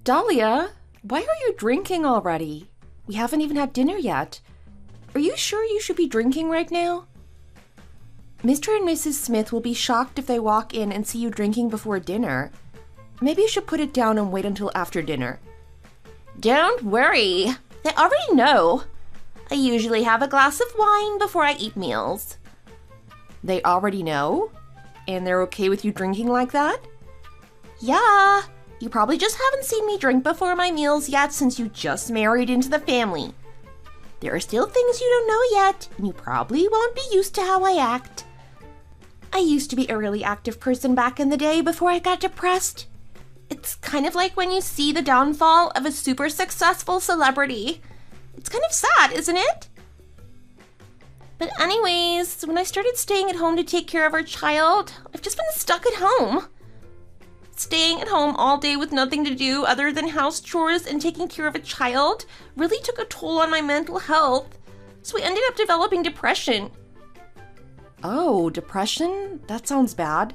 Dahlia, why are you drinking already? We haven't even had dinner yet. Are you sure you should be drinking right now? Mr. and Mrs. Smith will be shocked if they walk in and see you drinking before dinner. Maybe you should put it down and wait until after dinner. Don't worry. They already know. I usually have a glass of wine before I eat meals. They already know? And they're okay with you drinking like that? Yeah. You probably just haven't seen me drink before my meals yet since you just married into the family. There are still things you don't know yet, and you probably won't be used to how I act. I used to be a really active person back in the day before I got depressed. It's kind of like when you see the downfall of a super successful celebrity. It's kind of sad, isn't it? But anyways, when I started staying at home to take care of our child, I've just been stuck at home. Staying at home all day with nothing to do other than house chores and taking care of a child really took a toll on my mental health, so I ended up developing depression. Oh, depression? That sounds bad.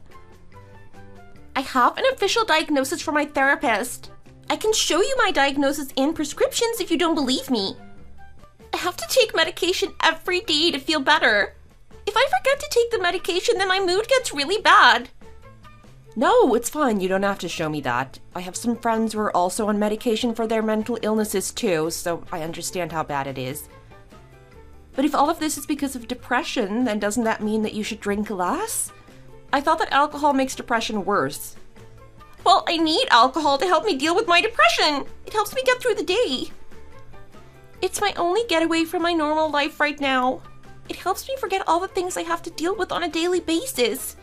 I have an official diagnosis from my therapist. I can show you my diagnosis and prescriptions if you don't believe me. I have to take medication every day to feel better. If I forget to take the medication, then my mood gets really bad. No, it's fine. You don't have to show me that. I have some friends who are also on medication for their mental illnesses too, so I understand how bad it is. But if all of this is because of depression, then doesn't that mean that you should drink less? I thought that alcohol makes depression worse. Well, I need alcohol to help me deal with my depression. It helps me get through the day. It's my only getaway from my normal life right now. It helps me forget all the things I have to deal with on a daily basis.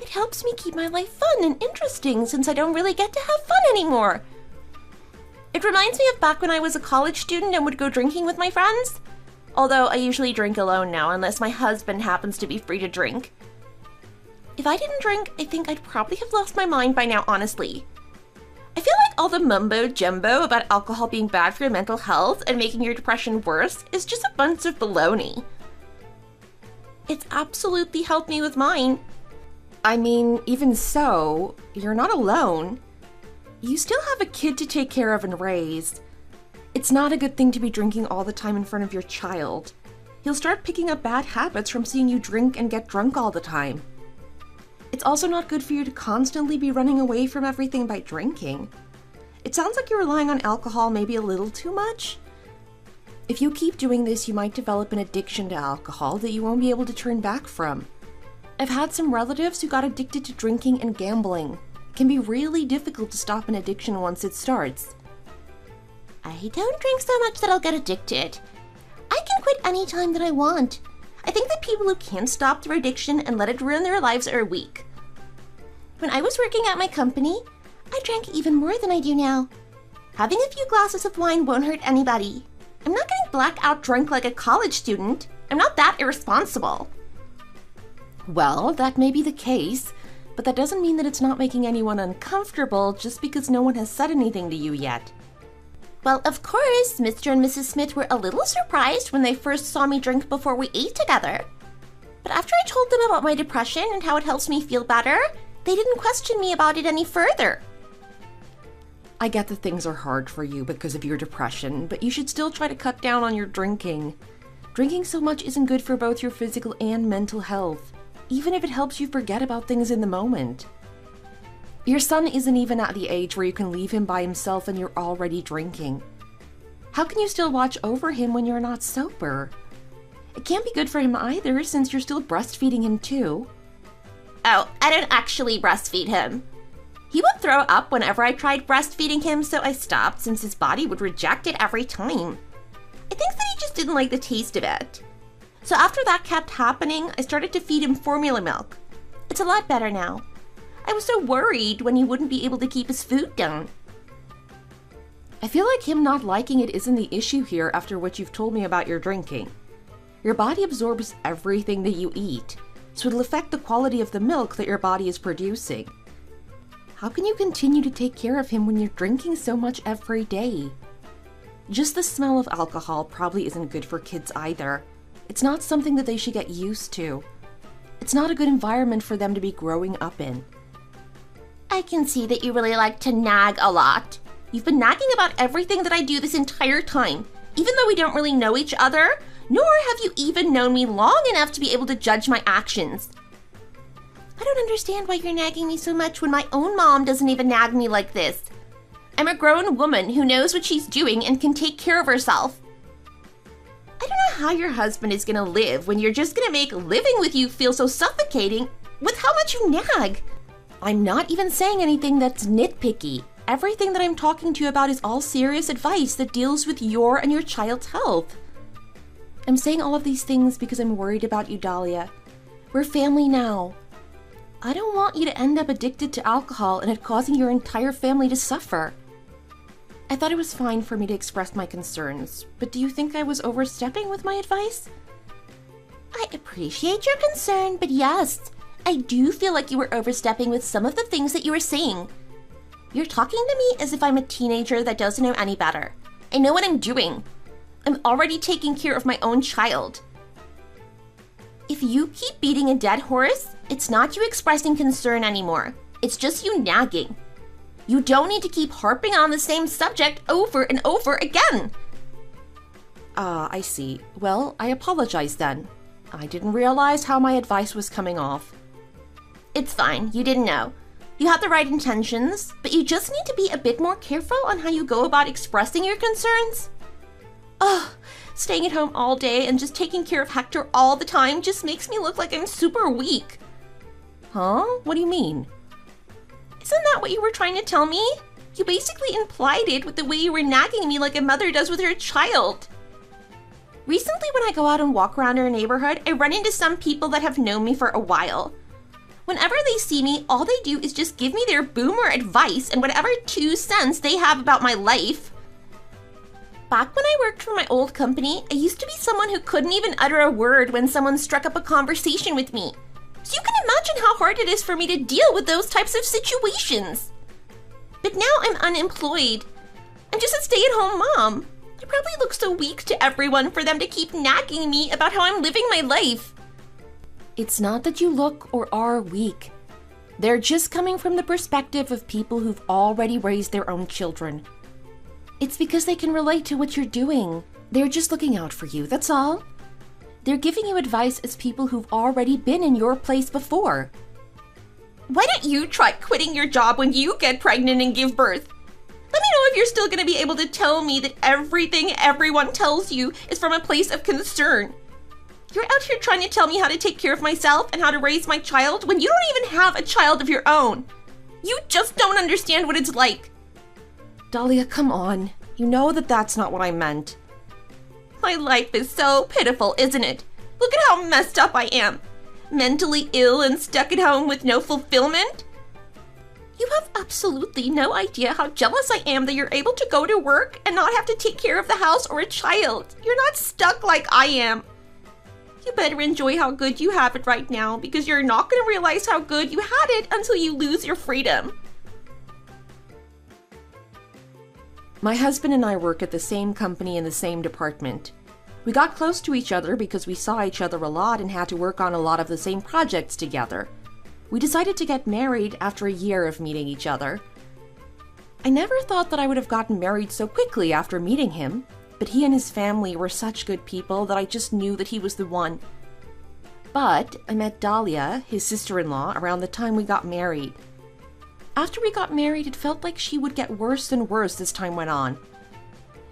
It helps me keep my life fun and interesting since I don't really get to have fun anymore. It reminds me of back when I was a college student and would go drinking with my friends. Although I usually drink alone now unless my husband happens to be free to drink. If I didn't drink, I think I'd probably have lost my mind by now, honestly. I feel like all the mumbo-jumbo about alcohol being bad for your mental health and making your depression worse is just a bunch of baloney. It's absolutely helped me with mine. I mean, even so, you're not alone. You still have a kid to take care of and raise. It's not a good thing to be drinking all the time in front of your child. He'll start picking up bad habits from seeing you drink and get drunk all the time. It's also not good for you to constantly be running away from everything by drinking. It sounds like you're relying on alcohol maybe a little too much. If you keep doing this, you might develop an addiction to alcohol that you won't be able to turn back from. I've had some relatives who got addicted to drinking and gambling. It can be really difficult to stop an addiction once it starts. I don't drink so much that I'll get addicted. I can quit any time that I want. I think that people who can't stop their addiction and let it ruin their lives are weak. When I was working at my company, I drank even more than I do now. Having a few glasses of wine won't hurt anybody. I'm not getting blackout drunk like a college student. I'm not that irresponsible. Well, that may be the case, but that doesn't mean that it's not making anyone uncomfortable just because no one has said anything to you yet. Well, of course, Mr. and Mrs. Smith were a little surprised when they first saw me drink before we ate together. But after I told them about my depression and how it helps me feel better, they didn't question me about it any further. I get that things are hard for you because of your depression, but you should still try to cut down on your drinking. Drinking so much isn't good for both your physical and mental health, even if it helps you forget about things in the moment. Your son isn't even at the age where you can leave him by himself and you're already drinking. How can you still watch over him when you're not sober? It can't be good for him either, since you're still breastfeeding him too. Oh, I don't actually breastfeed him. He would throw up whenever I tried breastfeeding him, so I stopped since his body would reject it every time. I think that he just didn't like the taste of it. So after that kept happening, I started to feed him formula milk. It's a lot better now. I was so worried when he wouldn't be able to keep his food down. I feel like him not liking it isn't the issue here after what you've told me about your drinking. Your body absorbs everything that you eat, so it'll affect the quality of the milk that your body is producing. How can you continue to take care of him when you're drinking so much every day? Just the smell of alcohol probably isn't good for kids either. It's not something that they should get used to. It's not a good environment for them to be growing up in. I can see that you really like to nag a lot. You've been nagging about everything that I do this entire time, even though we don't really know each other, nor have you even known me long enough to be able to judge my actions. I don't understand why you're nagging me so much when my own mom doesn't even nag me like this. I'm a grown woman who knows what she's doing and can take care of herself. I don't know how your husband is gonna live when you're just gonna make living with you feel so suffocating with how much you nag. I'm not even saying anything that's nitpicky. Everything that I'm talking to you about is all serious advice that deals with your and your child's health. I'm saying all of these things because I'm worried about you, Dahlia. We're family now. I don't want you to end up addicted to alcohol and it causing your entire family to suffer. I thought it was fine for me to express my concerns, but do you think I was overstepping with my advice? I appreciate your concern, but yes, I do feel like you were overstepping with some of the things that you were saying. You're talking to me as if I'm a teenager that doesn't know any better. I know what I'm doing. I'm already taking care of my own child. If you keep beating a dead horse, it's not you expressing concern anymore. It's just you nagging. You don't need to keep harping on the same subject over and over again. I see. Well, I apologize then. I didn't realize how my advice was coming off. It's fine, you didn't know. You have the right intentions, but you just need to be a bit more careful on how you go about expressing your concerns. Ugh, staying at home all day and just taking care of Hector all the time just makes me look like I'm super weak. Huh? What do you mean? Isn't that what you were trying to tell me? You basically implied it with the way you were nagging me like a mother does with her child. Recently, when I go out and walk around our neighborhood, I run into some people that have known me for a while. Whenever they see me, all they do is just give me their boomer advice and whatever 2 cents they have about my life. Back when I worked for my old company, I used to be someone who couldn't even utter a word when someone struck up a conversation with me. So you can imagine how hard it is for me to deal with those types of situations. But now I'm unemployed. I'm just a stay-at-home mom. I probably look so weak to everyone for them to keep nagging me about how I'm living my life. It's not that you look or are weak. They're just coming from the perspective of people who've already raised their own children. It's because they can relate to what you're doing. They're just looking out for you, that's all. They're giving you advice as people who've already been in your place before. Why don't you try quitting your job when you get pregnant and give birth? Let me know if you're still going to be able to tell me that everything everyone tells you is from a place of concern. You're out here trying to tell me how to take care of myself and how to raise my child when you don't even have a child of your own. You just don't understand what it's like. Dahlia, come on. You know that that's not what I meant. My life is so pitiful, isn't it? Look at how messed up I am. Mentally ill and stuck at home with no fulfillment. You have absolutely no idea how jealous I am that you're able to go to work and not have to take care of the house or a child. You're not stuck like I am. You better enjoy how good you have it right now because you're not going to realize how good you had it until you lose your freedom. My husband and I work at the same company in the same department. We got close to each other because we saw each other a lot and had to work on a lot of the same projects together. We decided to get married after a year of meeting each other. I never thought that I would have gotten married so quickly after meeting him, but he and his family were such good people that I just knew that he was the one. But I met Dahlia, his sister-in-law, around the time we got married. After we got married, it felt like she would get worse and worse as time went on.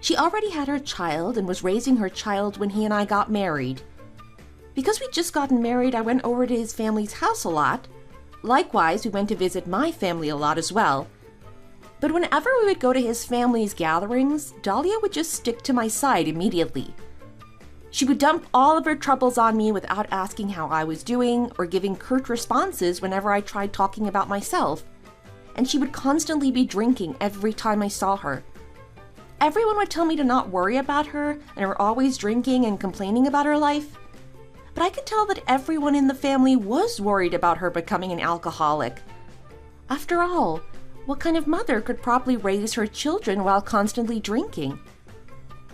She already had her child and was raising her child when he and I got married. Because we'd just gotten married, I went over to his family's house a lot. Likewise, we went to visit my family a lot as well. But whenever we would go to his family's gatherings, Dahlia would just stick to my side immediately. She would dump all of her troubles on me without asking how I was doing or giving curt responses whenever I tried talking about myself. And she would constantly be drinking every time I saw her. Everyone would tell me to not worry about her and were always drinking and complaining about her life. But I could tell that everyone in the family was worried about her becoming an alcoholic. After all, what kind of mother could properly raise her children while constantly drinking?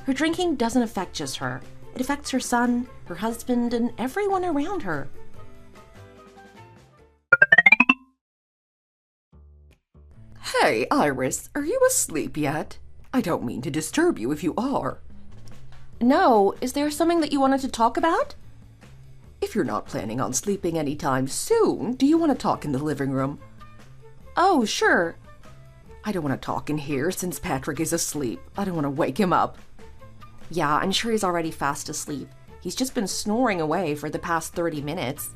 Her drinking doesn't affect just her. It affects her son, her husband, and everyone around her. Hey, Iris, are you asleep yet? I don't mean to disturb you if you are. No, is there something that you wanted to talk about? If you're not planning on sleeping anytime soon, do you want to talk in the living room? Oh, sure. I don't want to talk in here since Patrick is asleep. I don't want to wake him up. Yeah, I'm sure he's already fast asleep. He's just been snoring away for the past 30 minutes.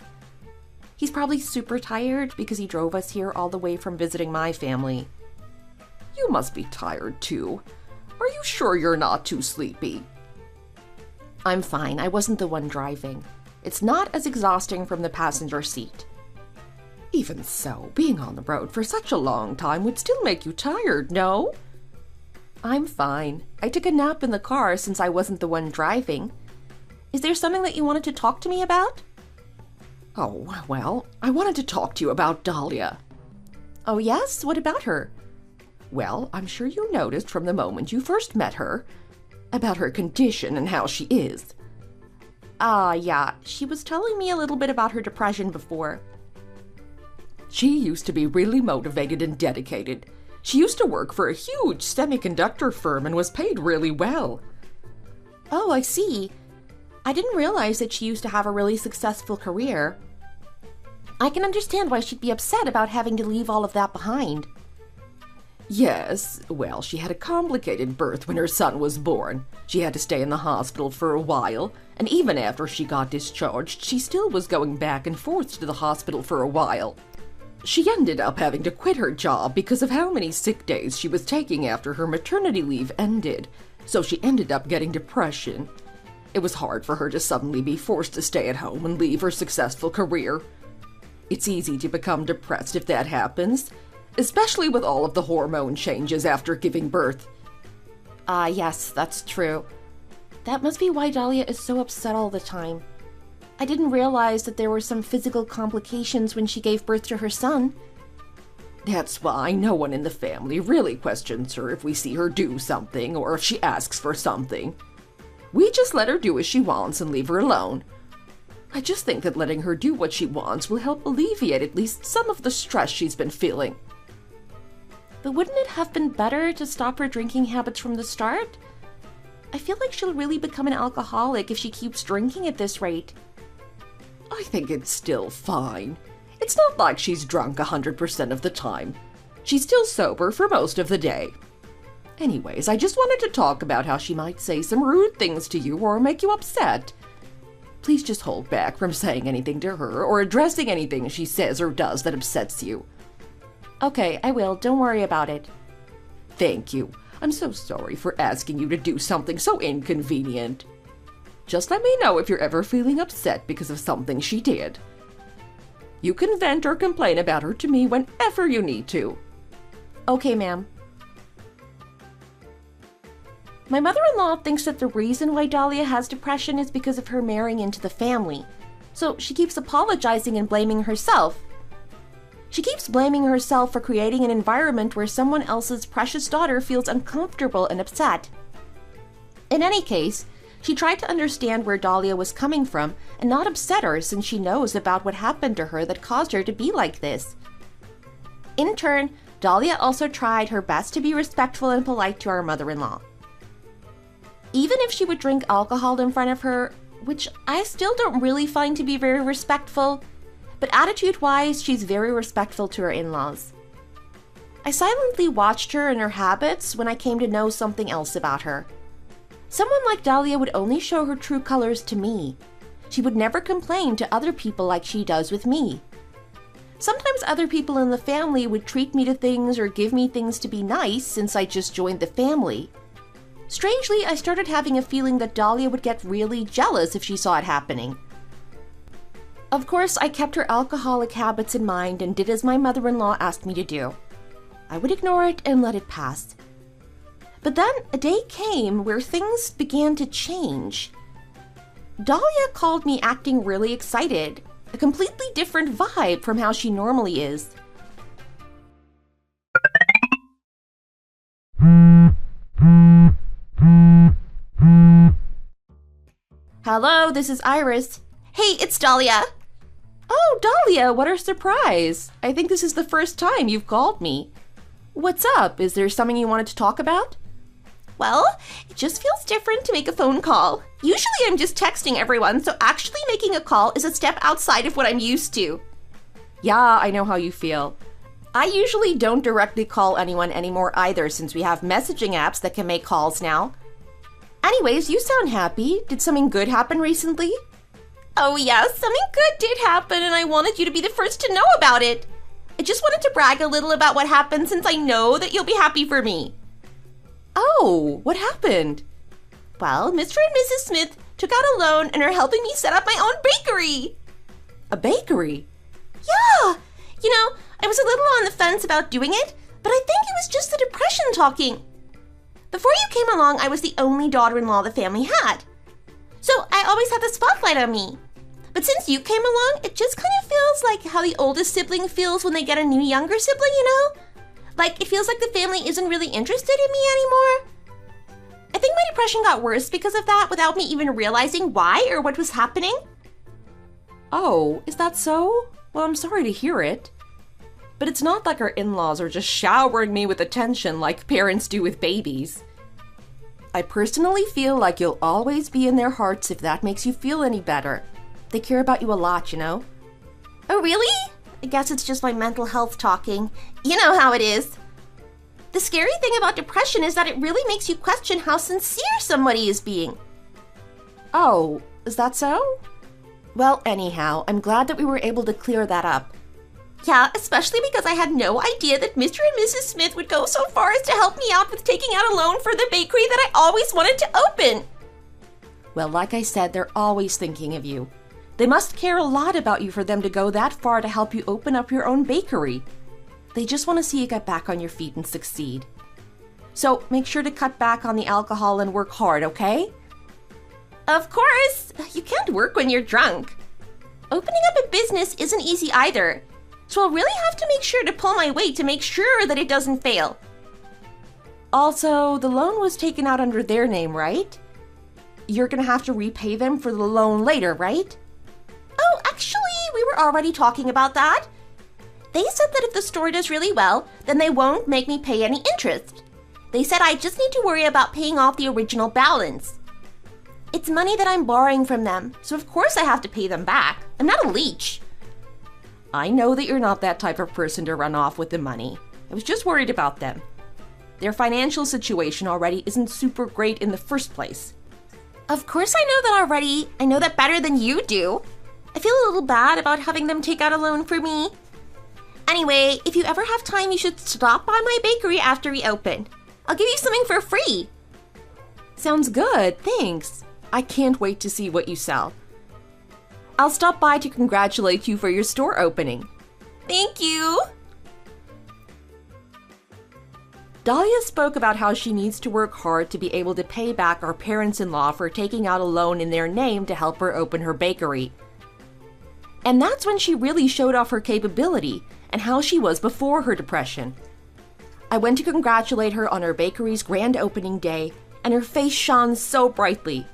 He's probably super tired because he drove us here all the way from visiting my family. You must be tired too. Are you sure you're not too sleepy? I'm fine. I wasn't the one driving. It's not as exhausting from the passenger seat. Even so, being on the road for such a long time would still make you tired, no? I'm fine. I took a nap in the car since I wasn't the one driving. Is there something that you wanted to talk to me about? Oh, well, I wanted to talk to you about Dahlia. Oh, yes? What about her? Well, I'm sure you noticed from the moment you first met her about her condition and how she is. Yeah. She was telling me a little bit about her depression before. She used to be really motivated and dedicated. She used to work for a huge semiconductor firm and was paid really well. Oh, I see. I didn't realize that she used to have a really successful career. I can understand why she'd be upset about having to leave all of that behind. Yes, well, she had a complicated birth when her son was born. She had to stay in the hospital for a while, and even after she got discharged, she still was going back and forth to the hospital for a while. She ended up having to quit her job because of how many sick days she was taking after her maternity leave ended, so she ended up getting depression. It was hard for her to suddenly be forced to stay at home and leave her successful career. It's easy to become depressed if that happens, especially with all of the hormone changes after giving birth. Yes, that's true. That must be why Dahlia is so upset all the time. I didn't realize that there were some physical complications when she gave birth to her son. That's why no one in the family really questions her if we see her do something or if she asks for something. We just let her do as she wants and leave her alone. I just think that letting her do what she wants will help alleviate at least some of the stress she's been feeling. But wouldn't it have been better to stop her drinking habits from the start? I feel like she'll really become an alcoholic if she keeps drinking at this rate. I think it's still fine. It's not like she's drunk 100% of the time. She's still sober for most of the day. Anyways, I just wanted to talk about how she might say some rude things to you or make you upset. Please just hold back from saying anything to her or addressing anything she says or does that upsets you. Okay, I will. Don't worry about it. Thank you. I'm so sorry for asking you to do something so inconvenient. Just let me know if you're ever feeling upset because of something she did. You can vent or complain about her to me whenever you need to. Okay, ma'am. My mother-in-law thinks that the reason why Dahlia has depression is because of her marrying into the family. So she keeps apologizing and blaming herself. She keeps blaming herself for creating an environment where someone else's precious daughter feels uncomfortable and upset. In any case, she tried to understand where Dahlia was coming from and not upset her since she knows about what happened to her that caused her to be like this. In turn, Dahlia also tried her best to be respectful and polite to our mother-in-law. Even if she would drink alcohol in front of her, which I still don't really find to be very respectful, but attitude-wise, she's very respectful to her in-laws. I silently watched her and her habits when I came to know something else about her. Someone like Dahlia would only show her true colors to me. She would never complain to other people like she does with me. Sometimes other people in the family would treat me to things or give me things to be nice since I just joined the family. Strangely, I started having a feeling that Dahlia would get really jealous if she saw it happening. Of course, I kept her alcoholic habits in mind and did as my mother-in-law asked me to do. I would ignore it and let it pass. But then a day came where things began to change. Dahlia called me acting really excited, a completely different vibe from how she normally is. Hello, this is Iris. Hey, it's Dahlia. Oh, Dahlia, what a surprise. I think this is the first time you've called me. What's up? Is there something you wanted to talk about? Well, it just feels different to make a phone call. Usually I'm just texting everyone, so actually making a call is a step outside of what I'm used to. Yeah, I know how you feel. I usually don't directly call anyone anymore either, since we have messaging apps that can make calls now. Anyways, you sound happy. Did something good happen recently? Oh yes, something good did happen and I wanted you to be the first to know about it. I just wanted to brag a little about what happened since I know that you'll be happy for me. Oh, what happened? Well, Mr. and Mrs. Smith took out a loan and are helping me set up my own bakery. A bakery? Yeah! You know, I was a little on the fence about doing it, but I think it was just the depression talking. Before you came along, I was the only daughter-in-law the family had. So I always had the spotlight on me. But since you came along, it just kind of feels like how the oldest sibling feels when they get a new younger sibling, you know? Like, it feels like the family isn't really interested in me anymore. I think my depression got worse because of that without me even realizing why or what was happening. Oh, is that so? Well, I'm sorry to hear it. But it's not like our in-laws are just showering me with attention like parents do with babies. I personally feel like you'll always be in their hearts if that makes you feel any better. They care about you a lot, you know? Oh, really? I guess it's just my mental health talking. You know how it is. The scary thing about depression is that it really makes you question how sincere somebody is being. Oh, is that so? Well, anyhow, I'm glad that we were able to clear that up. Yeah, especially because I had no idea that Mr. and Mrs. Smith would go so far as to help me out with taking out a loan for the bakery that I always wanted to open. Well, like I said, they're always thinking of you. They must care a lot about you for them to go that far to help you open up your own bakery. They just want to see you get back on your feet and succeed. So make sure to cut back on the alcohol and work hard, okay? Of course! You can't work when you're drunk. Opening up a business isn't easy either, so I'll really have to make sure to pull my weight to make sure that it doesn't fail. Also, the loan was taken out under their name, right? You're gonna have to repay them for the loan later, right? Oh, actually, we were already talking about that. They said that if the store does really well, then they won't make me pay any interest. They said I just need to worry about paying off the original balance. It's money that I'm borrowing from them, so of course I have to pay them back. I'm not a leech. I know that you're not that type of person to run off with the money. I was just worried about them. Their financial situation already isn't super great in the first place. Of course I know that already. I know that better than you do. I feel a little bad about having them take out a loan for me. Anyway, if you ever have time, you should stop by my bakery after we open. I'll give you something for free. Sounds good, thanks. I can't wait to see what you sell. I'll stop by to congratulate you for your store opening. Thank you. Dahlia spoke about how she needs to work hard to be able to pay back our parents-in-law for taking out a loan in their name to help her open her bakery. And that's when she really showed off her capability and how she was before her depression. I went to congratulate her on her bakery's grand opening day, and her face shone so brightly.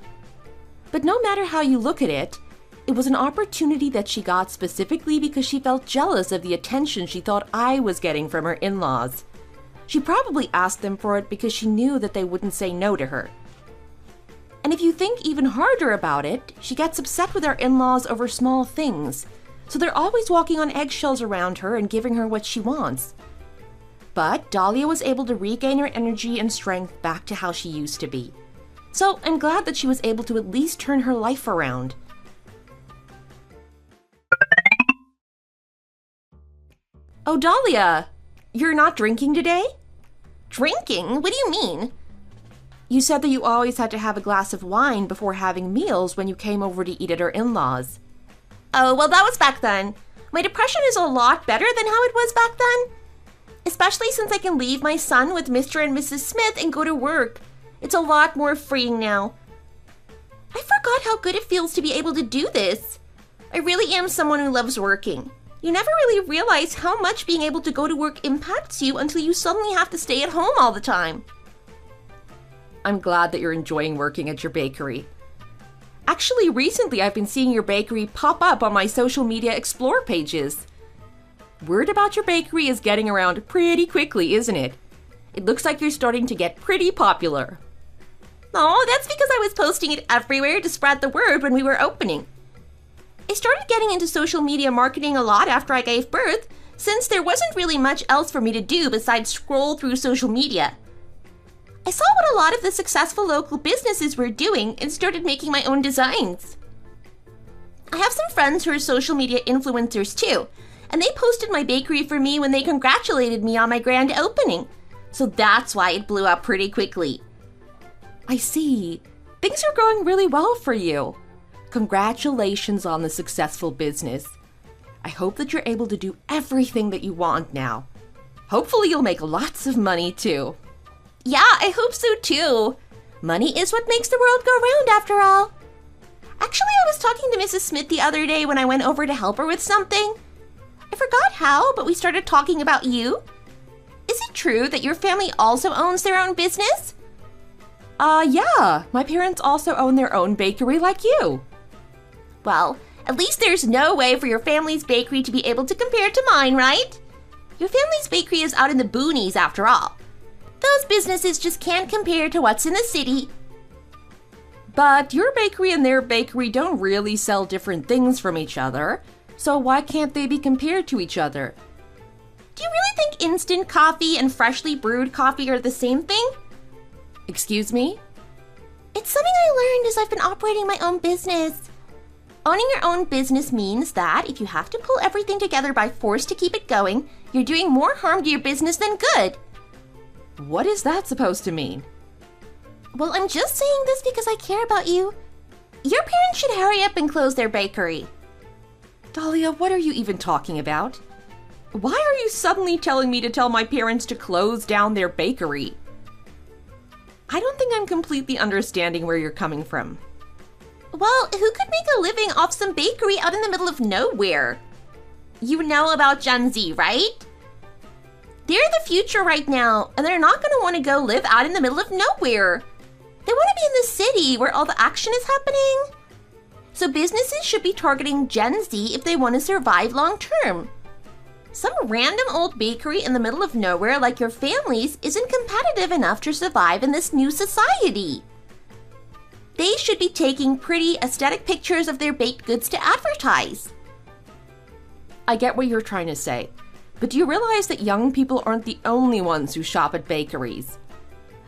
But no matter how you look at it, it was an opportunity that she got specifically because she felt jealous of the attention she thought I was getting from her in-laws. She probably asked them for it because she knew that they wouldn't say no to her. And if you think even harder about it, she gets upset with her in-laws over small things, so they're always walking on eggshells around her and giving her what she wants. But Dahlia was able to regain her energy and strength back to how she used to be. So I'm glad that she was able to at least turn her life around. Oh, Dahlia, you're not drinking today? Drinking? What do you mean? You said that you always had to have a glass of wine before having meals when you came over to eat at our in-laws. Oh, well, that was back then. My depression is a lot better than how it was back then. Especially since I can leave my son with Mr. and Mrs. Smith and go to work. It's a lot more freeing now. I forgot how good it feels to be able to do this. I really am someone who loves working. You never really realize how much being able to go to work impacts you until you suddenly have to stay at home all the time. I'm glad that you're enjoying working at your bakery. Actually, recently I've been seeing your bakery pop up on my social media explore pages. Word about your bakery is getting around pretty quickly, isn't it? It looks like you're starting to get pretty popular. Oh, that's because I was posting it everywhere to spread the word when we were opening. I started getting into social media marketing a lot after I gave birth, since there wasn't really much else for me to do besides scroll through social media. I saw what a lot of the successful local businesses were doing and started making my own designs. I have some friends who are social media influencers too, and they posted my bakery for me when they congratulated me on my grand opening. So that's why it blew up pretty quickly. I see. Things are going really well for you. Congratulations on the successful business. I hope that you're able to do everything that you want now. Hopefully you'll make lots of money too. Yeah, I hope so too. Money is what makes the world go round after all. Actually, I was talking to Mrs. Smith the other day when I went over to help her with something. I forgot how, but we started talking about you. Is it true that your family also owns their own business? Yeah. My parents also own their own bakery like you. Well, at least there's no way for your family's bakery to be able to compare to mine, right? Your family's bakery is out in the boonies after all. Those businesses just can't compare to what's in the city. But your bakery and their bakery don't really sell different things from each other, so why can't they be compared to each other? Do you really think instant coffee and freshly brewed coffee are the same thing? Excuse me? It's something I learned as I've been operating my own business. Owning your own business means that if you have to pull everything together by force to keep it going, you're doing more harm to your business than good. What is that supposed to mean? Well, I'm just saying this because I care about you. Your parents should hurry up and close their bakery. Dahlia, what are you even talking about? Why are you suddenly telling me to tell my parents to close down their bakery? I don't think I'm completely understanding where you're coming from. Well, who could make a living off some bakery out in the middle of nowhere? You know about Gen Z, right? They're the future right now, and they're not going to want to go live out in the middle of nowhere. They want to be in the city where all the action is happening. So businesses should be targeting Gen Z if they want to survive long term. Some random old bakery in the middle of nowhere like your family's isn't competitive enough to survive in this new society. They should be taking pretty aesthetic pictures of their baked goods to advertise. I get what you're trying to say, but do you realize that young people aren't the only ones who shop at bakeries?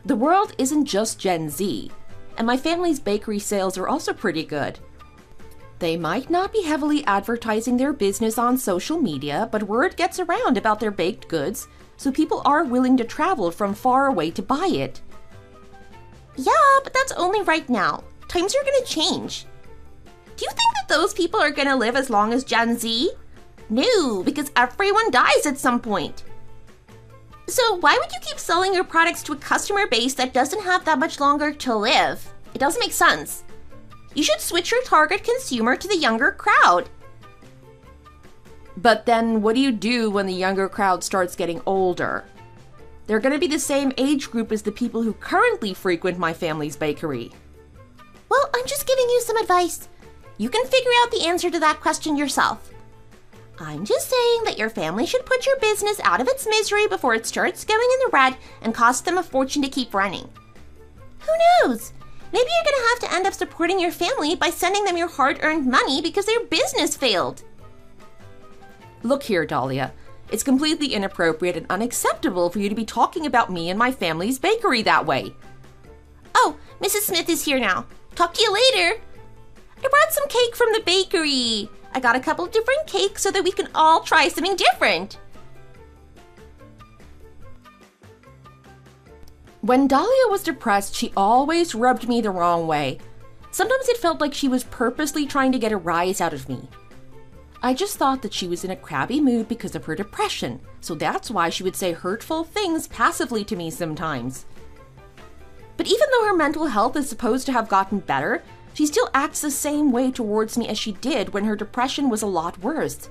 The world isn't just Gen Z, and my family's bakery sales are also pretty good. They might not be heavily advertising their business on social media, but word gets around about their baked goods, so people are willing to travel from far away to buy it. Yeah, but that's only right now. Times are gonna change. Do you think that those people are gonna live as long as Gen Z? No, because everyone dies at some point. So why would you keep selling your products to a customer base that doesn't have that much longer to live? It doesn't make sense. You should switch your target consumer to the younger crowd. But then what do you do when the younger crowd starts getting older? They're going to be the same age group as the people who currently frequent my family's bakery. Well, I'm just giving you some advice. You can figure out the answer to that question yourself. I'm just saying that your family should put your business out of its misery before it starts going in the red and costs them a fortune to keep running. Who knows? Maybe you're gonna have to end up supporting your family by sending them your hard-earned money because their business failed. Look here, Dahlia. It's completely inappropriate and unacceptable for you to be talking about me and my family's bakery that way. Oh, Mrs. Smith is here now. Talk to you later. I brought some cake from the bakery. I got a couple of different cakes so that we can all try something different. When Dahlia was depressed, she always rubbed me the wrong way. Sometimes it felt like she was purposely trying to get a rise out of me. I just thought that she was in a crabby mood because of her depression, so that's why she would say hurtful things passively to me sometimes. But even though her mental health is supposed to have gotten better, she still acts the same way towards me as she did when her depression was a lot worse.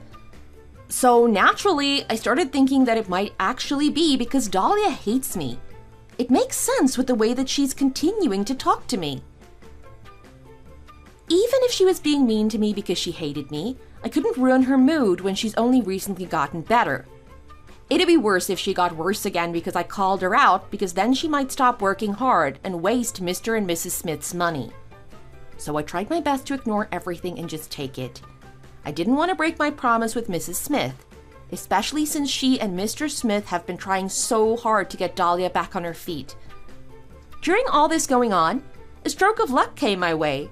So naturally, I started thinking that it might actually be because Dahlia hates me. It makes sense with the way that she's continuing to talk to me. Even if she was being mean to me because she hated me, I couldn't ruin her mood when she's only recently gotten better. It'd be worse if she got worse again because I called her out, because then she might stop working hard and waste Mr. and Mrs. Smith's money. So I tried my best to ignore everything and just take it. I didn't want to break my promise with Mrs. Smith, especially since she and Mr. Smith have been trying so hard to get Dahlia back on her feet. During all this going on, a stroke of luck came my way.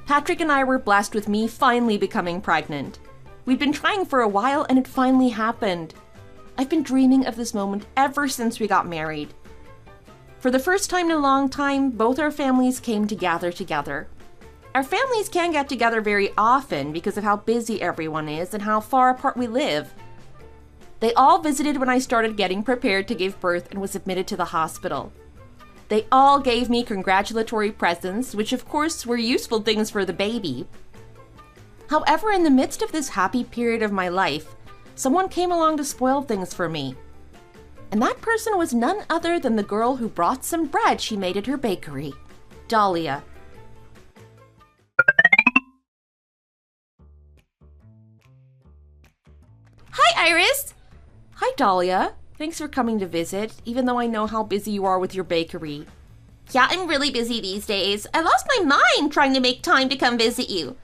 Patrick and I were blessed with me finally becoming pregnant. We'd been trying for a while and it finally happened. I've been dreaming of this moment ever since we got married. For the first time in a long time, both our families came to gather together. Our families can't get together very often because of how busy everyone is and how far apart we live. They all visited when I started getting prepared to give birth and was admitted to the hospital. They all gave me congratulatory presents, which of course were useful things for the baby. However, in the midst of this happy period of my life, someone came along to spoil things for me. And that person was none other than the girl who brought some bread she made at her bakery, Dahlia. Hi, Iris! Hi, Dahlia. Thanks for coming to visit, even though I know how busy you are with your bakery. Yeah, I'm really busy these days. I lost my mind trying to make time to come visit you.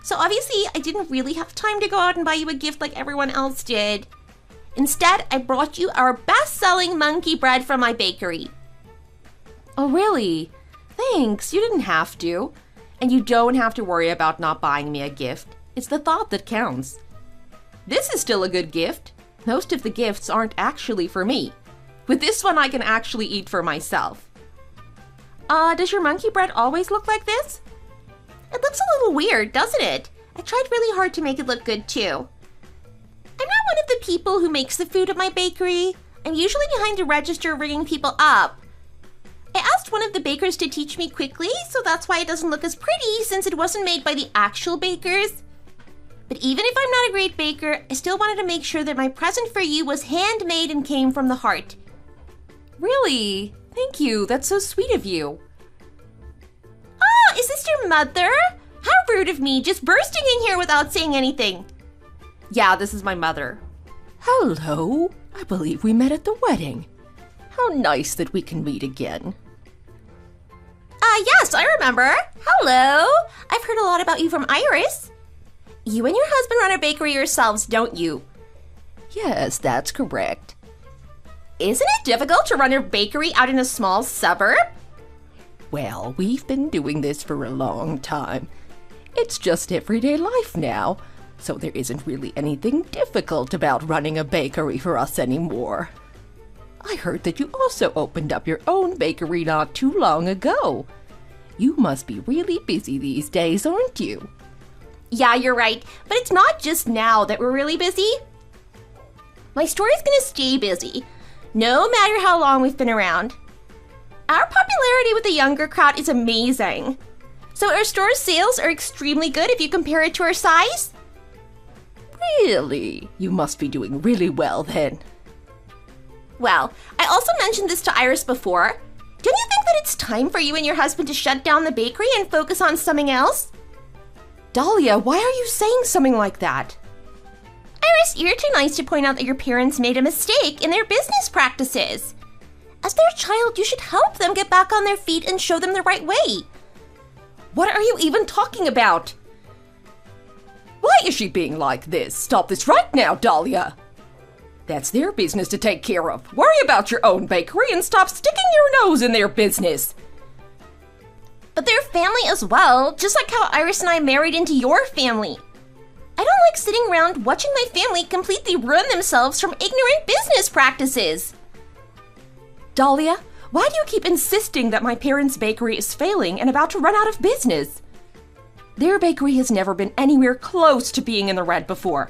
So obviously, I didn't really have time to go out and buy you a gift like everyone else did. Instead, I brought you our best-selling monkey bread from my bakery. Oh, really? Thanks, you didn't have to. And you don't have to worry about not buying me a gift. It's the thought that counts. This is still a good gift. Most of the gifts aren't actually for me. With this one, I can actually eat for myself. Does your monkey bread always look like this? It looks a little weird, doesn't it? I tried really hard to make it look good, too. I'm not one of the people who makes the food at my bakery. I'm usually behind the register ringing people up. I asked one of the bakers to teach me quickly, so that's why it doesn't look as pretty since it wasn't made by the actual bakers. But even if I'm not a great baker, I still wanted to make sure that my present for you was handmade and came from the heart. Really? Thank you. That's so sweet of you. Oh, is this your mother? How rude of me, just bursting in here without saying anything. Yeah, this is my mother. Hello. I believe we met at the wedding. How nice that we can meet again. Yes, I remember. Hello. I've heard a lot about you from Iris. You and your husband run a bakery yourselves, don't you? Yes, that's correct. Isn't it difficult to run a bakery out in a small suburb? Well, we've been doing this for a long time. It's just everyday life now, so there isn't really anything difficult about running a bakery for us anymore. I heard that you also opened up your own bakery not too long ago. You must be really busy these days, aren't you? Yeah, you're right, but it's not just now that we're really busy. My story's gonna stay busy, no matter how long we've been around. Our popularity with the younger crowd is amazing. So our store's sales are extremely good if you compare it to our size. Really? You must be doing really well then. Well, I also mentioned this to Iris before. Don't you think that it's time for you and your husband to shut down the bakery and focus on something else? Dahlia, why are you saying something like that? Iris, you're too nice to point out that your parents made a mistake in their business practices. As their child, you should help them get back on their feet and show them the right way. What are you even talking about? Why is she being like this? Stop this right now, Dahlia. That's their business to take care of. Worry about your own bakery and stop sticking your nose in their business. But they're family as well, just like how Iris and I married into your family. I don't like sitting around watching my family completely ruin themselves from ignorant business practices. Dahlia, why do you keep insisting that my parents' bakery is failing and about to run out of business? Their bakery has never been anywhere close to being in the red before.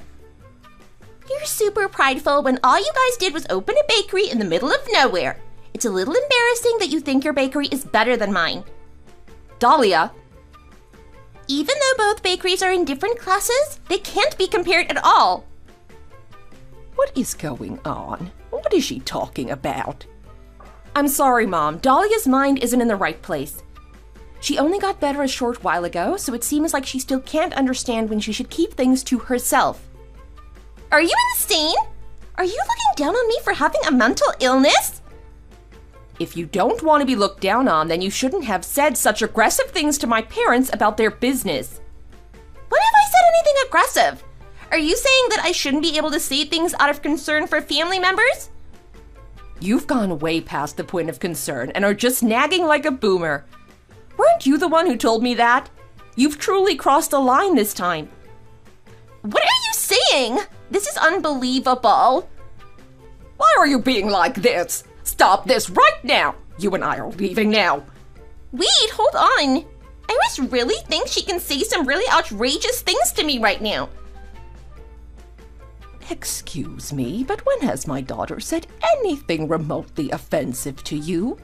You're super prideful when all you guys did was open a bakery in the middle of nowhere. It's a little embarrassing that you think your bakery is better than mine. Dahlia. Even though both bakeries are in different classes, they can't be compared at all. What is going on? What is she talking about? I'm sorry, Mom. Dahlia's mind isn't in the right place. She only got better a short while ago, so it seems like she still can't understand when she should keep things to herself. Are you insane? Are you looking down on me for having a mental illness? If you don't want to be looked down on, then you shouldn't have said such aggressive things to my parents about their business. When have I said anything aggressive? Are you saying that I shouldn't be able to say things out of concern for family members? You've gone way past the point of concern and are just nagging like a boomer. Weren't you the one who told me that? You've truly crossed the line this time. What are you saying? This is unbelievable. Why are you being like this? Stop this right now! You and I are leaving now. Wait, hold on. Iris really thinks she can say some really outrageous things to me right now. Excuse me, but when has my daughter said anything remotely offensive to you?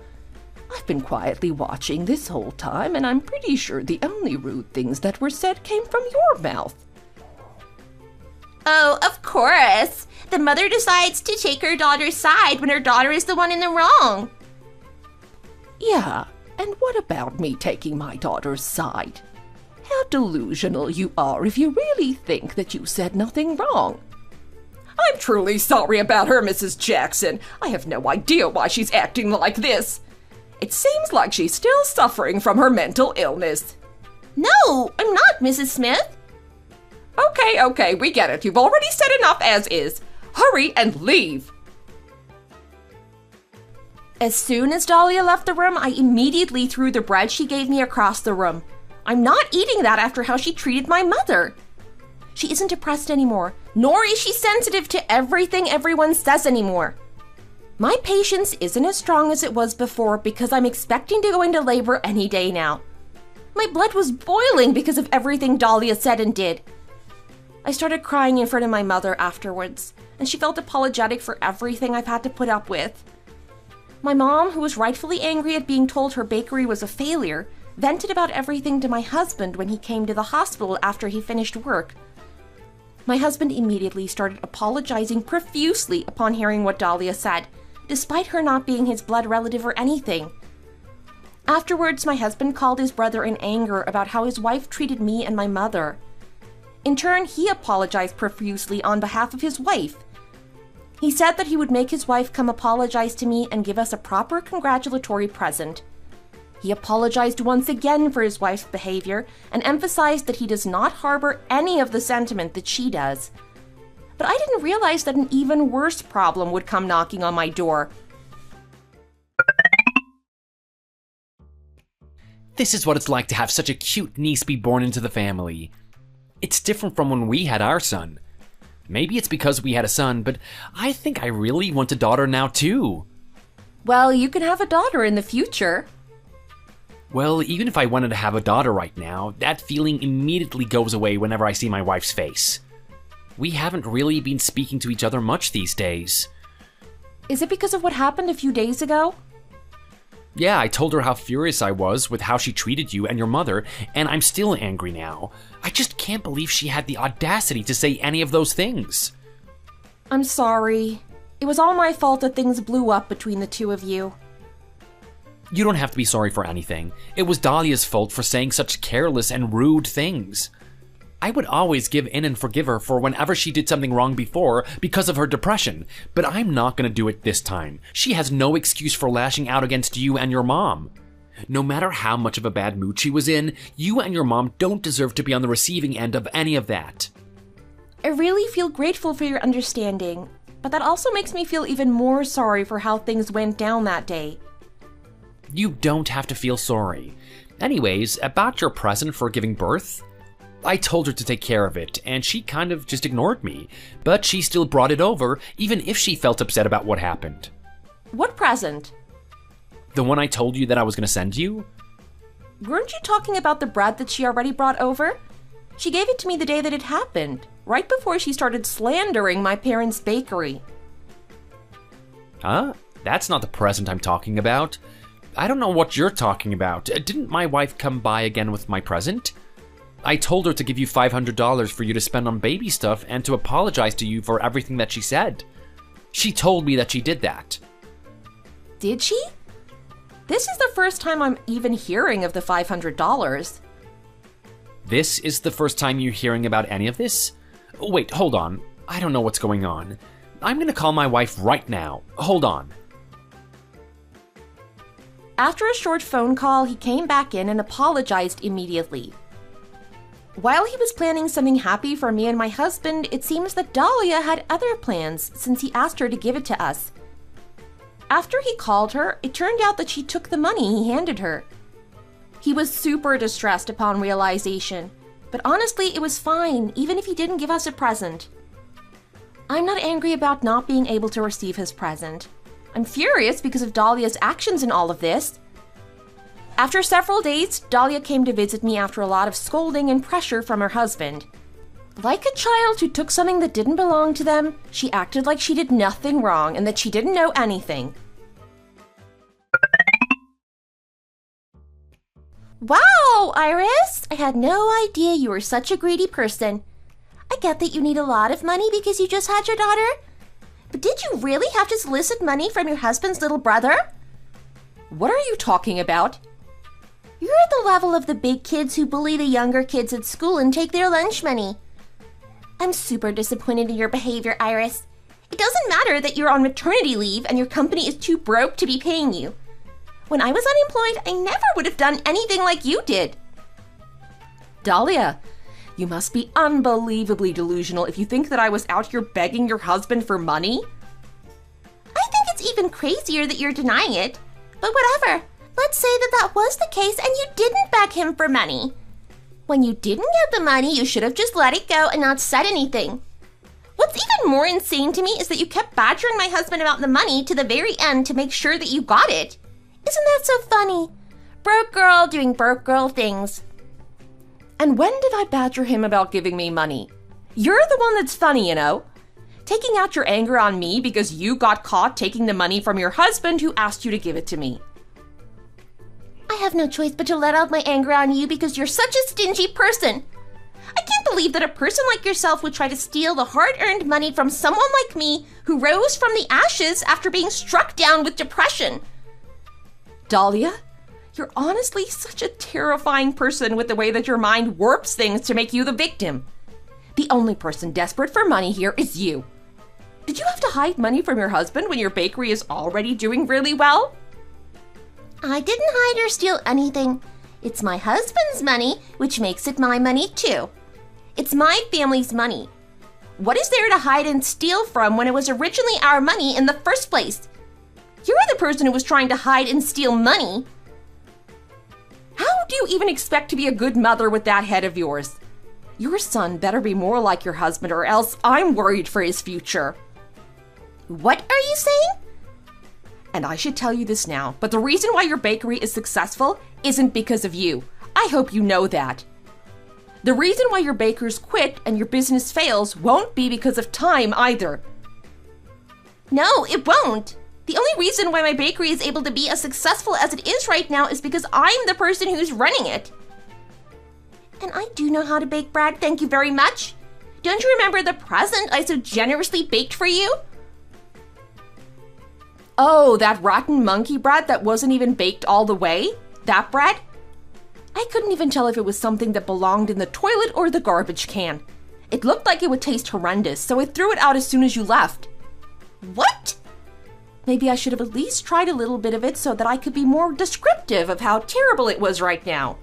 I've been quietly watching this whole time, and I'm pretty sure the only rude things that were said came from your mouth. Oh, of course. The mother decides to take her daughter's side when her daughter is the one in the wrong. Yeah, and what about me taking my daughter's side? How delusional you are if you really think that you said nothing wrong. I'm truly sorry about her, Mrs. Jackson. I have no idea why she's acting like this. It seems like she's still suffering from her mental illness. No, I'm not, Mrs. Smith. Okay, we get it. You've already said enough as is. Hurry and leave. As soon as Dahlia left the room, I immediately threw the bread she gave me across the room. I'm not eating that after how she treated my mother. She isn't depressed anymore, nor is she sensitive to everything everyone says anymore. My patience isn't as strong as it was before because I'm expecting to go into labor any day now. My blood was boiling because of everything Dahlia said and did. I started crying in front of my mother afterwards, and she felt apologetic for everything I've had to put up with. My mom, who was rightfully angry at being told her bakery was a failure, vented about everything to my husband when he came to the hospital after he finished work. My husband immediately started apologizing profusely upon hearing what Dahlia said, despite her not being his blood relative or anything. Afterwards, my husband called his brother in anger about how his wife treated me and my mother. In turn, he apologized profusely on behalf of his wife. He said that he would make his wife come apologize to me and give us a proper congratulatory present. He apologized once again for his wife's behavior and emphasized that he does not harbor any of the sentiment that she does. But I didn't realize that an even worse problem would come knocking on my door. This is what it's like to have such a cute niece be born into the family. It's different from when we had our son. Maybe it's because we had a son, but I think I really want a daughter now too. Well, you can have a daughter in the future. Well, even if I wanted to have a daughter right now, that feeling immediately goes away whenever I see my wife's face. We haven't really been speaking to each other much these days. Is it because of what happened a few days ago? Yeah, I told her how furious I was with how she treated you and your mother, and I'm still angry now. I just can't believe she had the audacity to say any of those things. I'm sorry. It was all my fault that things blew up between the two of you. You don't have to be sorry for anything. It was Dahlia's fault for saying such careless and rude things. I would always give in and forgive her for whenever she did something wrong before because of her depression, but I'm not going to do it this time. She has no excuse for lashing out against you and your mom. No matter how much of a bad mood she was in, you and your mom don't deserve to be on the receiving end of any of that. I really feel grateful for your understanding, but that also makes me feel even more sorry for how things went down that day. You don't have to feel sorry. Anyways, about your present for giving birth, I told her to take care of it, and she kind of just ignored me, but she still brought it over, even if she felt upset about what happened. What present? The one I told you that I was going to send you? Weren't you talking about the bread that she already brought over? She gave it to me the day that it happened, right before she started slandering my parents' bakery. Huh? That's not the present I'm talking about. I don't know what you're talking about. Didn't my wife come by again with my present? I told her to give you $500 for you to spend on baby stuff and to apologize to you for everything that she said. She told me that she did that. Did she? This is the first time I'm even hearing of the $500. This is the first time you're hearing about any of this? Wait, hold on. I don't know what's going on. I'm gonna call my wife right now. Hold on. After a short phone call, he came back in and apologized immediately. While he was planning something happy for me and my husband, it seems that Dahlia had other plans since he asked her to give it to us. After he called her, it turned out that she took the money he handed her. He was super distressed upon realization, but honestly, it was fine, even if he didn't give us a present. I'm not angry about not being able to receive his present. I'm furious because of Dahlia's actions in all of this. After several days, Dahlia came to visit me after a lot of scolding and pressure from her husband. Like a child who took something that didn't belong to them, she acted like she did nothing wrong and that she didn't know anything. Wow, Iris! I had no idea you were such a greedy person. I get that you need a lot of money because you just had your daughter. But did you really have to solicit money from your husband's little brother? What are you talking about? You're at the level of the big kids who bully the younger kids at school and take their lunch money. I'm super disappointed in your behavior, Iris. It doesn't matter that you're on maternity leave and your company is too broke to be paying you. When I was unemployed, I never would have done anything like you did. Dahlia, you must be unbelievably delusional if you think that I was out here begging your husband for money. I think it's even crazier that you're denying it. But whatever. Let's say that that was the case and you didn't beg him for money. When you didn't get the money, you should have just let it go and not said anything. What's even more insane to me is that you kept badgering my husband about the money to the very end to make sure that you got it. Isn't that so funny? Broke girl doing broke girl things. And when did I badger him about giving me money? You're the one that's funny, you know. Taking out your anger on me because you got caught taking the money from your husband who asked you to give it to me. I have no choice but to let out my anger on you because you're such a stingy person. I can't believe that a person like yourself would try to steal the hard-earned money from someone like me who rose from the ashes after being struck down with depression. Dahlia, you're honestly such a terrifying person with the way that your mind warps things to make you the victim. The only person desperate for money here is you. Did you have to hide money from your husband when your bakery is already doing really well? I didn't hide or steal anything. It's my husband's money, which makes it my money too. It's my family's money. What is there to hide and steal from when it was originally our money in the first place? You're the person who was trying to hide and steal money. How do you even expect to be a good mother with that head of yours? Your son better be more like your husband or else I'm worried for his future. What are you saying? And I should tell you this now, but the reason why your bakery is successful isn't because of you. I hope you know that. The reason why your bakers quit and your business fails won't be because of time either. No, it won't. The only reason why my bakery is able to be as successful as it is right now is because I'm the person who's running it. And I do know how to bake bread, thank you very much. Don't you remember the present I so generously baked for you? Oh, that rotten monkey bread that wasn't even baked all the way? That bread? I couldn't even tell if it was something that belonged in the toilet or the garbage can. It looked like it would taste horrendous, so I threw it out as soon as you left. What? Maybe I should have at least tried a little bit of it so that I could be more descriptive of how terrible it was right now.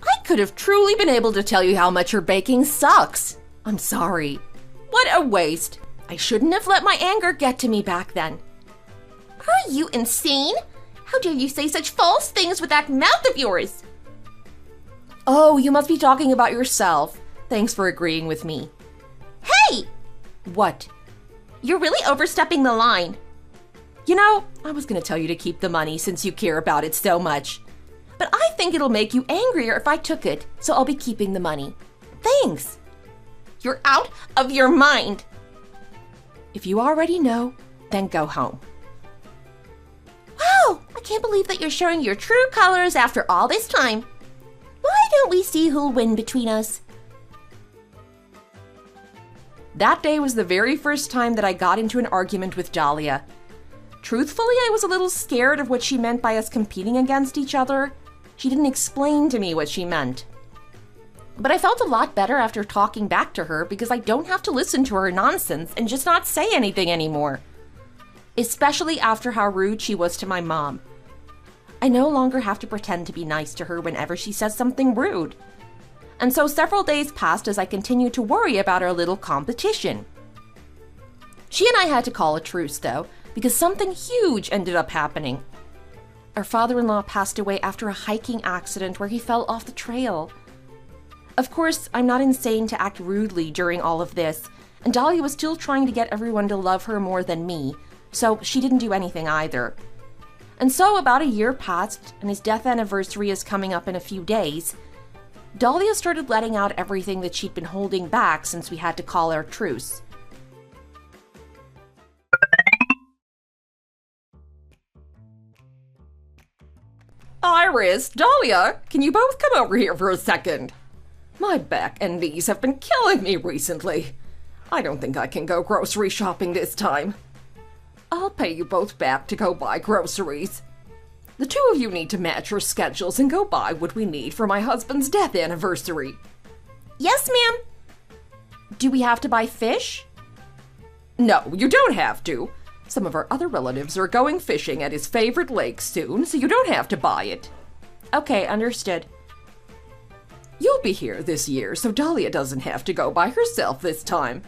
I could have truly been able to tell you how much your baking sucks. I'm sorry. What a waste. I shouldn't have let my anger get to me back then. Are you insane? How dare you say such false things with that mouth of yours? Oh, you must be talking about yourself. Thanks for agreeing with me. Hey! What? You're really overstepping the line. You know, I was going to tell you to keep the money since you care about it so much. But I think it'll make you angrier if I took it, so I'll be keeping the money. Thanks. You're out of your mind. If you already know, then go home. Wow, I can't believe that you're showing your true colors after all this time. Why don't we see who'll win between us? That day was the very first time that I got into an argument with Dahlia. Truthfully, I was a little scared of what she meant by us competing against each other. She didn't explain to me what she meant. But I felt a lot better after talking back to her because I don't have to listen to her nonsense and just not say anything anymore. Especially after how rude she was to my mom. I no longer have to pretend to be nice to her whenever she says something rude. And so several days passed as I continued to worry about our little competition. She and I had to call a truce, though, because something huge ended up happening. Our father-in-law passed away after a hiking accident where he fell off the trail. Of course, I'm not insane to act rudely during all of this, and Dahlia was still trying to get everyone to love her more than me, so she didn't do anything either. And so about a year passed, and his death anniversary is coming up in a few days. Dahlia started letting out everything that she'd been holding back since we had to call our truce. Iris, Dahlia, can you both come over here for a second? My back and knees have been killing me recently. I don't think I can go grocery shopping this time. I'll pay you both back to go buy groceries. The two of you need to match your schedules and go buy what we need for my husband's death anniversary. Yes, ma'am. Do we have to buy fish? No, you don't have to. Some of our other relatives are going fishing at his favorite lake soon, so you don't have to buy it. Okay, understood. You'll be here this year, so Dahlia doesn't have to go by herself this time.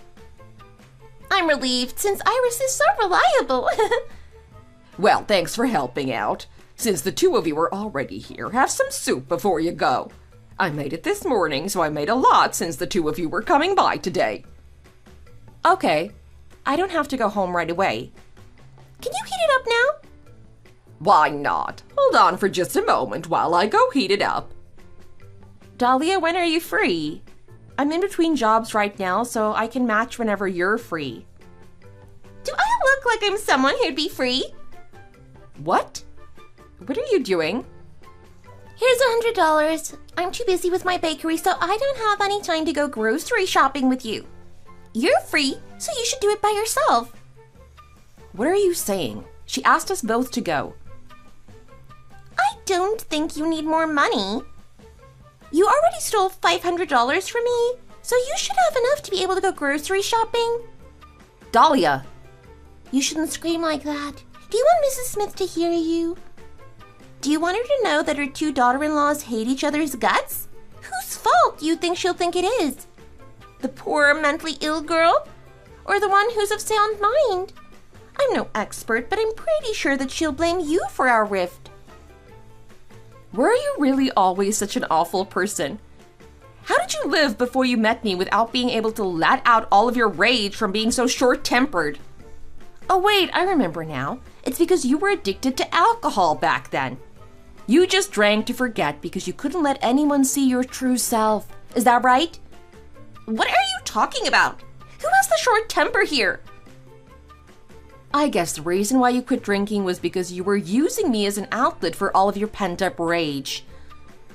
I'm relieved since Iris is so reliable. Well, thanks for helping out. Since the two of you are already here, have some soup before you go. I made it this morning, so I made a lot since the two of you were coming by today. Okay, I don't have to go home right away. Can you heat it up now? Why not? Hold on for just a moment while I go heat it up. Dahlia, when are you free? I'm in between jobs right now, so I can match whenever you're free. Do I look like I'm someone who'd be free? What? What are you doing? Here's $100. I'm too busy with my bakery, so I don't have any time to go grocery shopping with you. You're free, so you should do it by yourself. What are you saying? She asked us both to go. I don't think you need more money. You already stole $500 from me, so you should have enough to be able to go grocery shopping. Dahlia! You shouldn't scream like that. Do you want Mrs. Smith to hear you? Do you want her to know that her two daughter-in-laws hate each other's guts? Whose fault do you think she'll think it is? The poor mentally ill girl? Or the one who's of sound mind? I'm no expert, but I'm pretty sure that she'll blame you for our rift. Were you really always such an awful person? How did you live before you met me without being able to let out all of your rage from being so short-tempered? Oh wait, I remember now. It's because you were addicted to alcohol back then. You just drank to forget because you couldn't let anyone see your true self. Is that right? What are you talking about? Who has the short temper here? I guess the reason why you quit drinking was because you were using me as an outlet for all of your pent-up rage.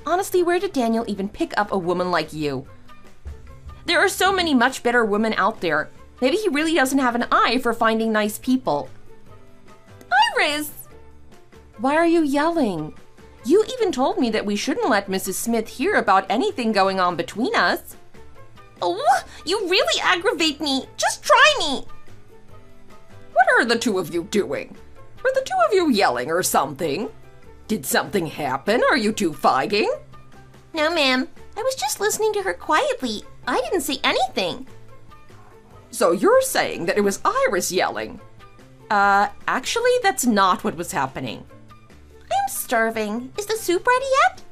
Honestly, where did Daniel even pick up a woman like you? There are so many much better women out there. Maybe he really doesn't have an eye for finding nice people. Iris! Why are you yelling? You even told me that we shouldn't let Mrs. Smith hear about anything going on between us. Oh, you really aggravate me. Just try me. What are the two of you doing? Are the two of you yelling or something? Did something happen? Are you two fighting? No, ma'am. I was just listening to her quietly. I didn't say anything. So you're saying that it was Iris yelling? Actually, that's not what was happening. I'm starving. Is the soup ready yet?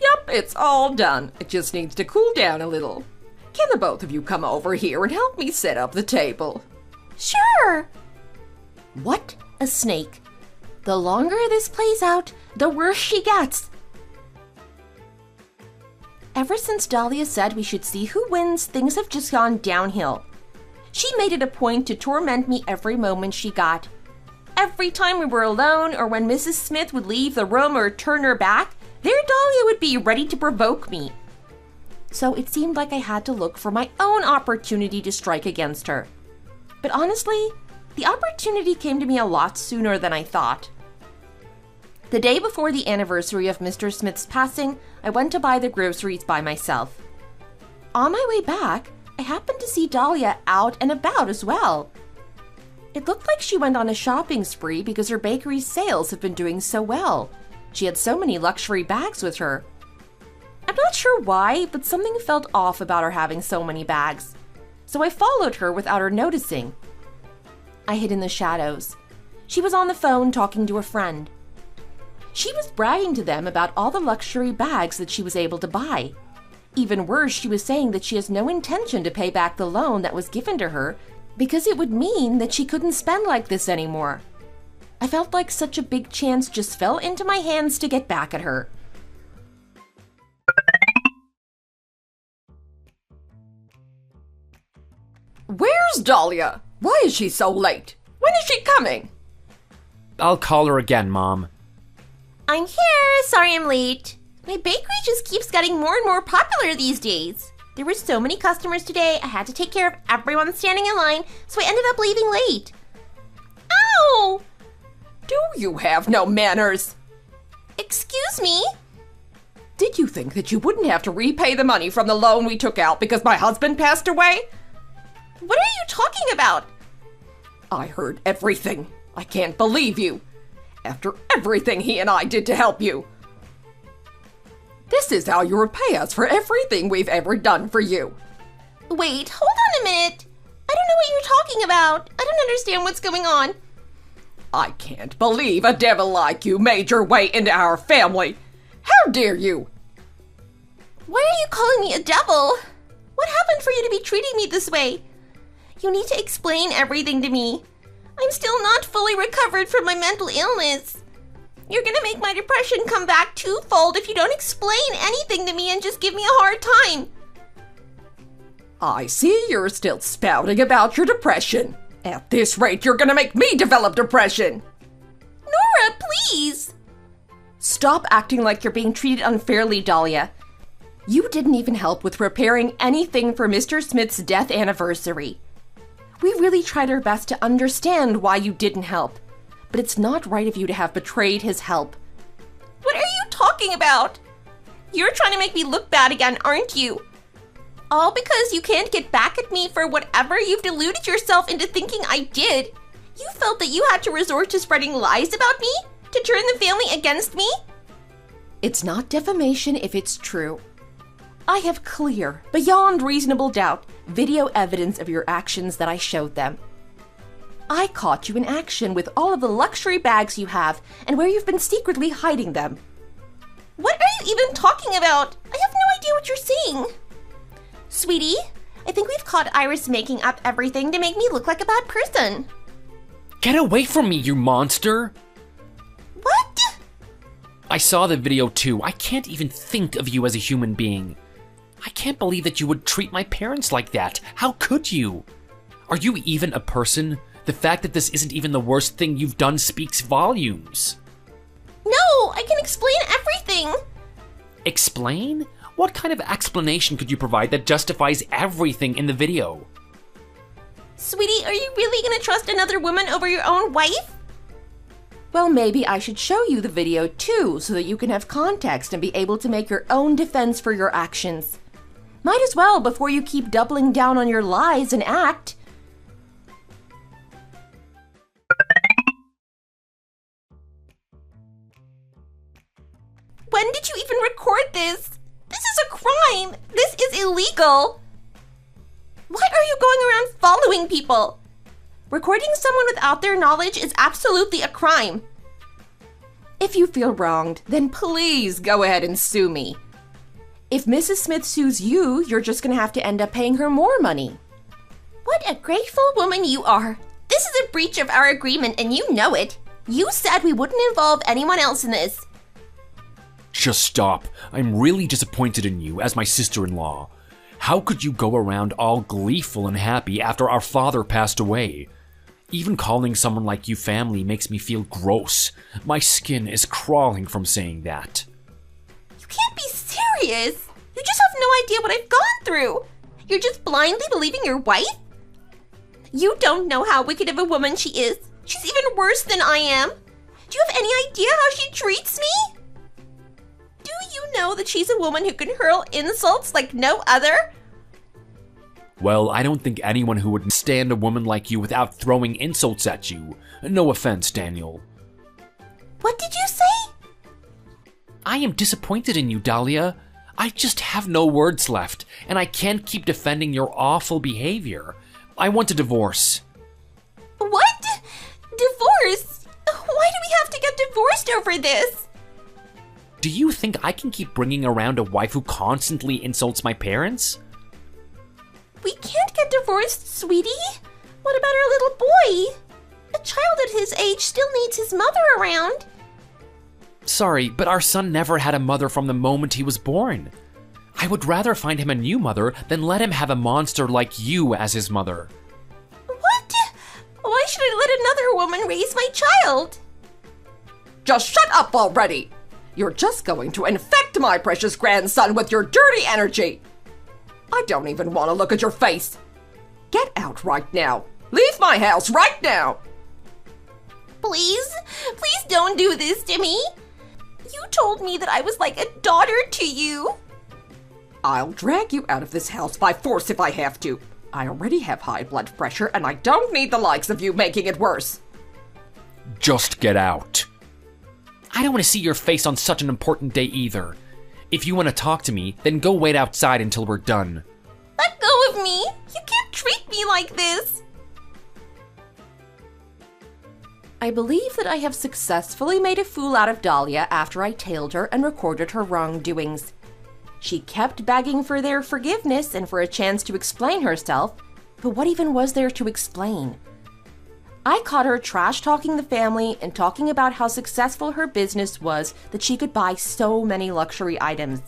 Yep, it's all done. It just needs to cool down a little. Can the both of you come over here and help me set up the table? Sure. What a snake. The longer this plays out, the worse she gets. Ever since Dahlia said we should see who wins, things have just gone downhill. She made it a point to torment me every moment she got. Every time we were alone or when Mrs. Smith would leave the room or turn her back, there Dahlia would be ready to provoke me. So it seemed like I had to look for my own opportunity to strike against her. But honestly, The opportunity came to me a lot sooner than I thought. The day before the anniversary of Mr. Smith's passing, I went to buy the groceries by myself. On my way back, I happened to see Dahlia out and about as well. It looked like she went on a shopping spree because her bakery's sales have been doing so well. She had so many luxury bags with her. I'm not sure why, but something felt off about her having so many bags. So I followed her without her noticing. I hid in the shadows. She was on the phone talking to a friend. She was bragging to them about all the luxury bags that she was able to buy. Even worse, she was saying that she has no intention to pay back the loan that was given to her because it would mean that she couldn't spend like this anymore. I felt like such a big chance just fell into my hands to get back at her. Where's Dahlia? Why is she so late? When is she coming? I'll call her again, Mom. I'm here. Sorry I'm late. My bakery just keeps getting more and more popular these days. There were so many customers today, I had to take care of everyone standing in line, so I ended up leaving late. Ow! Do you have no manners? Excuse me? Did you think that you wouldn't have to repay the money from the loan we took out because my husband passed away? What are you talking about? I heard everything. I can't believe you. After everything he and I did to help you. This is how you repay us for everything we've ever done for you. Wait, hold on a minute. I don't know what you're talking about. I don't understand what's going on. I can't believe a devil like you made your way into our family. How dare you? Why are you calling me a devil? What happened for you to be treating me this way? You need to explain everything to me. I'm still not fully recovered from my mental illness. You're gonna make my depression come back twofold if you don't explain anything to me and just give me a hard time. I see you're still spouting about your depression. At this rate, you're gonna make me develop depression. Nora, please. Stop acting like you're being treated unfairly, Dahlia. You didn't even help with preparing anything for Mr. Smith's death anniversary. We really tried our best to understand why you didn't help, but it's not right of you to have betrayed his help. What are you talking about? You're trying to make me look bad again, aren't you? All because you can't get back at me for whatever you've deluded yourself into thinking I did. You felt that you had to resort to spreading lies about me? To turn the family against me? It's not defamation if it's true. I have clear, beyond reasonable doubt, video evidence of your actions that I showed them. I caught you in action with all of the luxury bags you have and where you've been secretly hiding them. What are you even talking about? I have no idea what you're saying. Sweetie, I think we've caught Iris making up everything to make me look like a bad person. Get away from me, you monster! What? I saw the video too. I can't even think of you as a human being. I can't believe that you would treat my parents like that. How could you? Are you even a person? The fact that this isn't even the worst thing you've done speaks volumes. No, I can explain everything. Explain? What kind of explanation could you provide that justifies everything in the video? Sweetie, are you really gonna trust another woman over your own wife? Well, maybe I should show you the video too, so that you can have context and be able to make your own defense for your actions. Might as well before you keep doubling down on your lies and act. When did you even record this? This is a crime! This is illegal! Why are you going around following people? Recording someone without their knowledge is absolutely a crime. If you feel wronged, then please go ahead and sue me. If Mrs. Smith sues you, you're just gonna have to end up paying her more money. What a grateful woman you are. This is a breach of our agreement and you know it. You said we wouldn't involve anyone else in this. Just stop. I'm really disappointed in you as my sister-in-law. How could you go around all gleeful and happy after our father passed away? Even calling someone like you family makes me feel gross. My skin is crawling from saying that. You can't be serious. You just have no idea what I've gone through. You're just blindly believing your wife? You don't know how wicked of a woman she is. She's even worse than I am. Do you have any idea how she treats me? Do you know that she's a woman who can hurl insults like no other? Well, I don't think anyone who would stand a woman like you without throwing insults at you. No offense, Daniel. What did you say? I am disappointed in you, Dahlia. I just have no words left, and I can't keep defending your awful behavior. I want a divorce. What? Divorce? Why do we have to get divorced over this? Do you think I can keep bringing around a wife who constantly insults my parents? We can't get divorced, sweetie. What about our little boy? A child at his age still needs his mother around. Sorry, but our son never had a mother from the moment he was born. I would rather find him a new mother than let him have a monster like you as his mother. What? Why should I let another woman raise my child? Just shut up already! You're just going to infect my precious grandson with your dirty energy! I don't even want to look at your face! Get out right now! Leave my house right now! Please don't do this to me. You told me that I was like a daughter to you. I'll drag you out of this house by force if I have to. I already have high blood pressure, and I don't need the likes of you making it worse. Just get out. I don't want to see your face on such an important day either. If you want to talk to me, then go wait outside until we're done. Let go of me. You can't treat me like this. I believe that I have successfully made a fool out of Dahlia after I tailed her and recorded her wrongdoings. She kept begging for their forgiveness and for a chance to explain herself, but what even was there to explain? I caught her trash-talking the family and talking about how successful her business was that she could buy so many luxury items.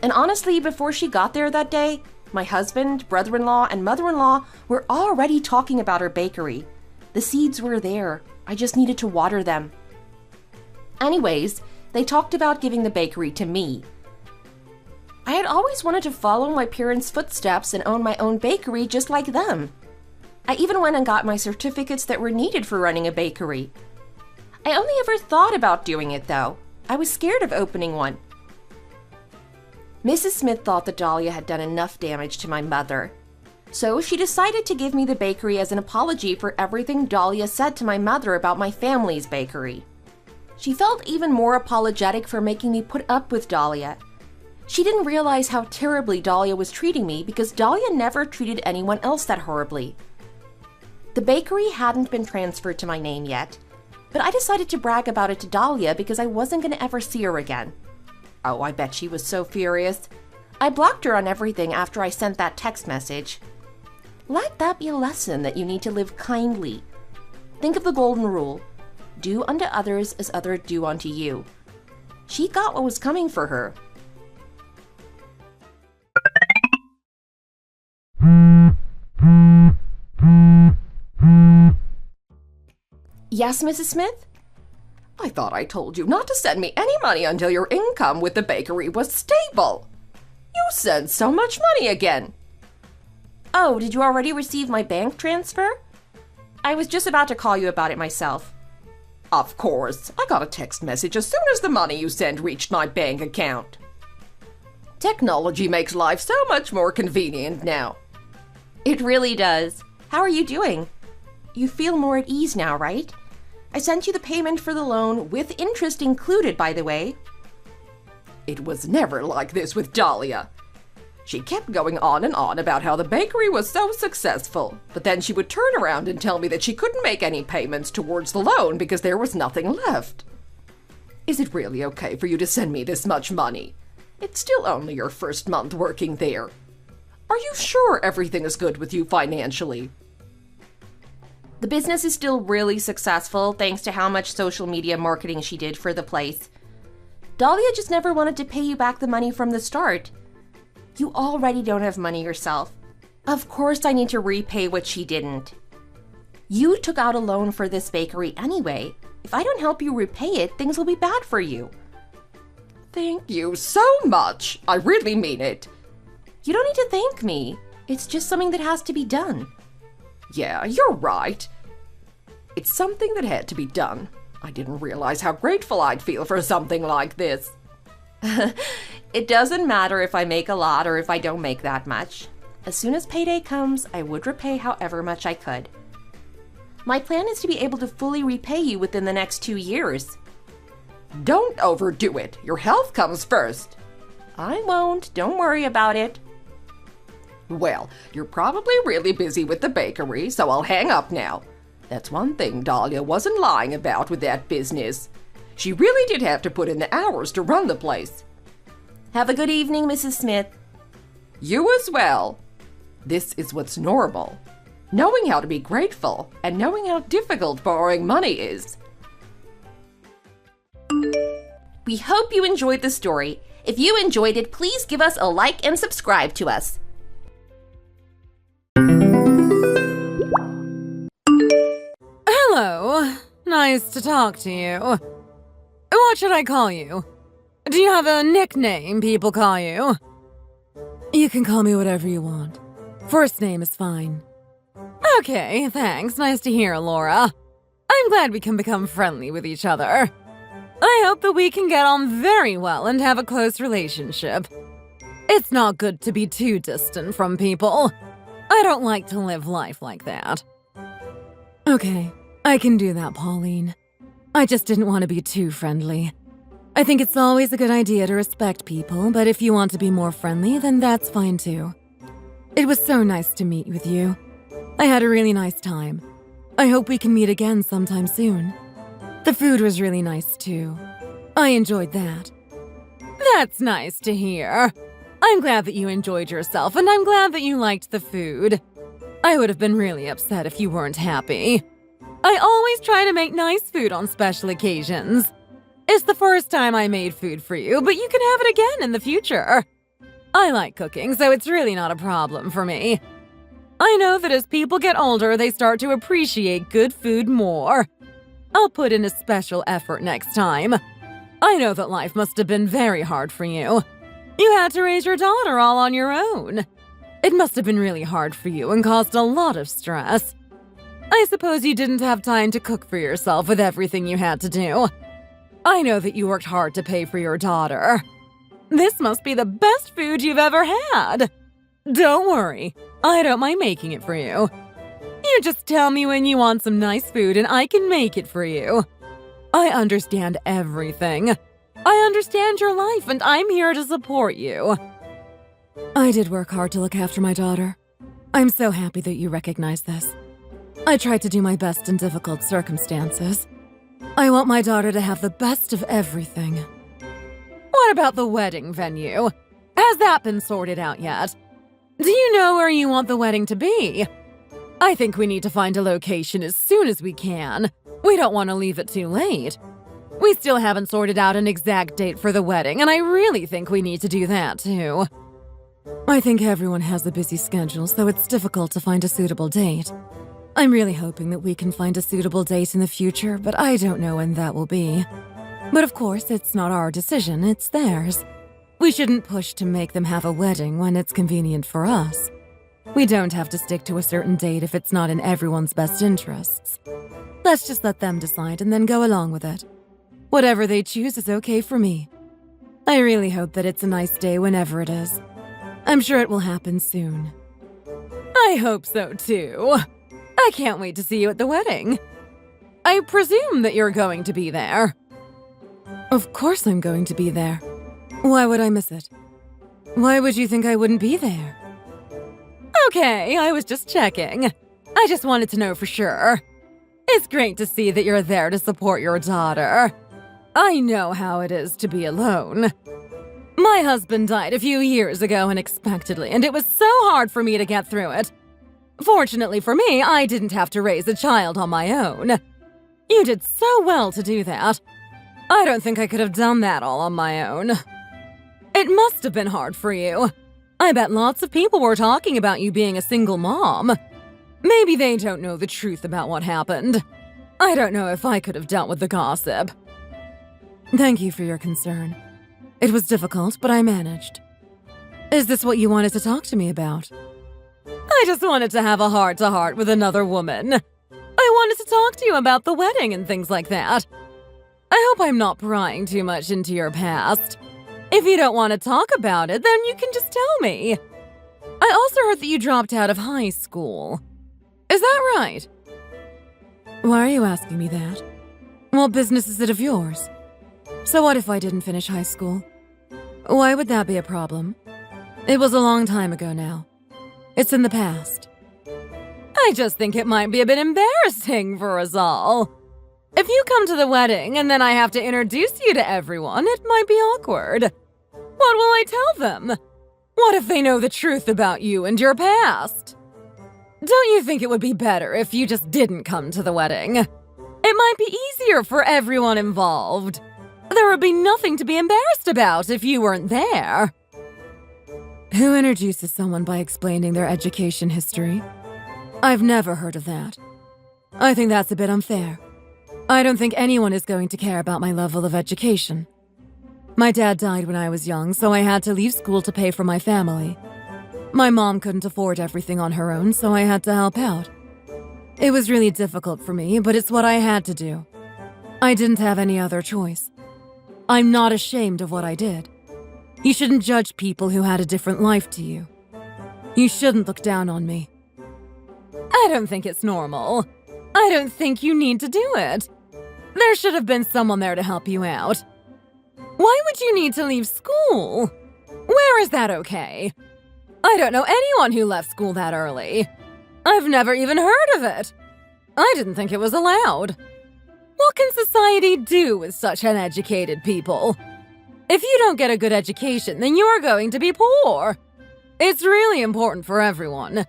And honestly, before she got there that day, my husband, brother-in-law, and mother-in-law were already talking about her bakery. The seeds were there. I just needed to water them. Anyways, they talked about giving the bakery to me. I had always wanted to follow my parents' footsteps and own my own bakery just like them. I even went and got my certificates that were needed for running a bakery. I only ever thought about doing it though. I was scared of opening one. Mrs. Smith thought that Dahlia had done enough damage to my mother. So she decided to give me the bakery as an apology for everything Dahlia said to my mother about my family's bakery. She felt even more apologetic for making me put up with Dahlia. She didn't realize how terribly Dahlia was treating me because Dahlia never treated anyone else that horribly. The bakery hadn't been transferred to my name yet, but I decided to brag about it to Dahlia because I wasn't going to ever see her again. Oh, I bet she was so furious. I blocked her on everything after I sent that text message. Let that be a lesson that you need to live kindly. Think of the golden rule. Do unto others as others do unto you. She got what was coming for her. Yes, Mrs. Smith? I thought I told you not to send me any money until your income with the bakery was stable. You sent so much money again. Oh, did you already receive my bank transfer? I was just about to call you about it myself. Of course. I got a text message as soon as the money you sent reached my bank account. Technology makes life so much more convenient now. It really does. How are you doing? You feel more at ease now, right? I sent you the payment for the loan with interest included, by the way. It was never like this with Dahlia. She kept going on and on about how the bakery was so successful, but then she would turn around and tell me that she couldn't make any payments towards the loan because there was nothing left. Is it really okay for you to send me this much money? It's still only your first month working there. Are you sure everything is good with you financially? The business is still really successful thanks to how much social media marketing she did for the place. Dahlia just never wanted to pay you back the money from the start. You already don't have money yourself. Of course I need to repay what she didn't. You took out a loan for this bakery anyway. If I don't help you repay it, things will be bad for you. Thank you so much. I really mean it. You don't need to thank me. It's just something that has to be done. Yeah, you're right. It's something that had to be done. I didn't realize how grateful I'd feel for something like this. It doesn't matter if I make a lot or if I don't make that much. As soon as payday comes, I would repay however much I could. My plan is to be able to fully repay you within the next 2 years. Don't overdo it. Your health comes first. I won't. Don't worry about it. Well, you're probably really busy with the bakery, so I'll hang up now. That's one thing Dahlia wasn't lying about with that business. She really did have to put in the hours to run the place. Have a good evening, Mrs. Smith. You as well. This is what's normal. Knowing how to be grateful and knowing how difficult borrowing money is. We hope you enjoyed the story. If you enjoyed it, please give us a like and subscribe to us. Hello. Nice to talk to you. What should I call you? Do you have a nickname people call you? You can call me whatever you want. First name is fine. Okay, thanks. Nice to hear, Laura. I'm glad we can become friendly with each other. I hope that we can get on very well and have a close relationship. It's not good to be too distant from people. I don't like to live life like that. Okay, I can do that, Pauline. I just didn't want to be too friendly. I think it's always a good idea to respect people, but if you want to be more friendly, then that's fine too. It was so nice to meet with you. I had a really nice time. I hope we can meet again sometime soon. The food was really nice too. I enjoyed that. That's nice to hear. I'm glad that you enjoyed yourself, and I'm glad that you liked the food. I would have been really upset if you weren't happy. I always try to make nice food on special occasions. It's the first time I made food for you, but you can have it again in the future. I like cooking, so it's really not a problem for me. I know that as people get older, they start to appreciate good food more. I'll put in a special effort next time. I know that life must have been very hard for you. You had to raise your daughter all on your own. It must have been really hard for you and caused a lot of stress. I suppose you didn't have time to cook for yourself with everything you had to do. I know that you worked hard to pay for your daughter. This must be the best food you've ever had. Don't worry, I don't mind making it for you. You just tell me when you want some nice food and I can make it for you. I understand everything. I understand your life and I'm here to support you. I did work hard to look after my daughter. I'm so happy that you recognize this. I tried to do my best in difficult circumstances. I want my daughter to have the best of everything. What about the wedding venue? Has that been sorted out yet? Do you know where you want the wedding to be? I think we need to find a location as soon as we can. We don't want to leave it too late. We still haven't sorted out an exact date for the wedding, and I really think we need to do that too. I think everyone has a busy schedule, so it's difficult to find a suitable date. I'm really hoping that we can find a suitable date in the future, but I don't know when that will be. But of course, it's not our decision, it's theirs. We shouldn't push to make them have a wedding when it's convenient for us. We don't have to stick to a certain date if it's not in everyone's best interests. Let's just let them decide and then go along with it. Whatever they choose is okay for me. I really hope that it's a nice day whenever it is. I'm sure it will happen soon. I hope so too. I can't wait to see you at the wedding. I presume that you're going to be there. Of course I'm going to be there. Why would I miss it? Why would you think I wouldn't be there? Okay, I was just checking. I just wanted to know for sure. It's great to see that you're there to support your daughter. I know how it is to be alone. My husband died a few years ago unexpectedly, and it was so hard for me to get through it. Fortunately for me, I didn't have to raise a child on my own. You did so well to do that. I don't think I could have done that all on my own. It must have been hard for you. I bet lots of people were talking about you being a single mom. Maybe they don't know the truth about what happened. I don't know if I could have dealt with the gossip. Thank you for your concern. It was difficult, but I managed. Is this what you wanted to talk to me about? I just wanted to have a heart-to-heart with another woman. I wanted to talk to you about the wedding and things like that. I hope I'm not prying too much into your past. If you don't want to talk about it, then you can just tell me. I also heard that you dropped out of high school. Is that right? Why are you asking me that? What business is it of yours? So what if I didn't finish high school? Why would that be a problem? It was a long time ago now. It's in the past. I just think it might be a bit embarrassing for us all. If you come to the wedding and then I have to introduce you to everyone, it might be awkward. What will I tell them? What if they know the truth about you and your past? Don't you think it would be better if you just didn't come to the wedding? It might be easier for everyone involved. There would be nothing to be embarrassed about if you weren't there. Who introduces someone by explaining their education history? I've never heard of that. I think that's a bit unfair. I don't think anyone is going to care about my level of education. My dad died when I was young, so I had to leave school to pay for my family. My mom couldn't afford everything on her own, so I had to help out. It was really difficult for me, but it's what I had to do. I didn't have any other choice. I'm not ashamed of what I did. You shouldn't judge people who had a different life to you. You shouldn't look down on me. I don't think it's normal. I don't think you need to do it. There should have been someone there to help you out. Why would you need to leave school? Where is that okay? I don't know anyone who left school that early. I've never even heard of it. I didn't think it was allowed. What can society do with such uneducated people? If you don't get a good education, then you're going to be poor. It's really important for everyone.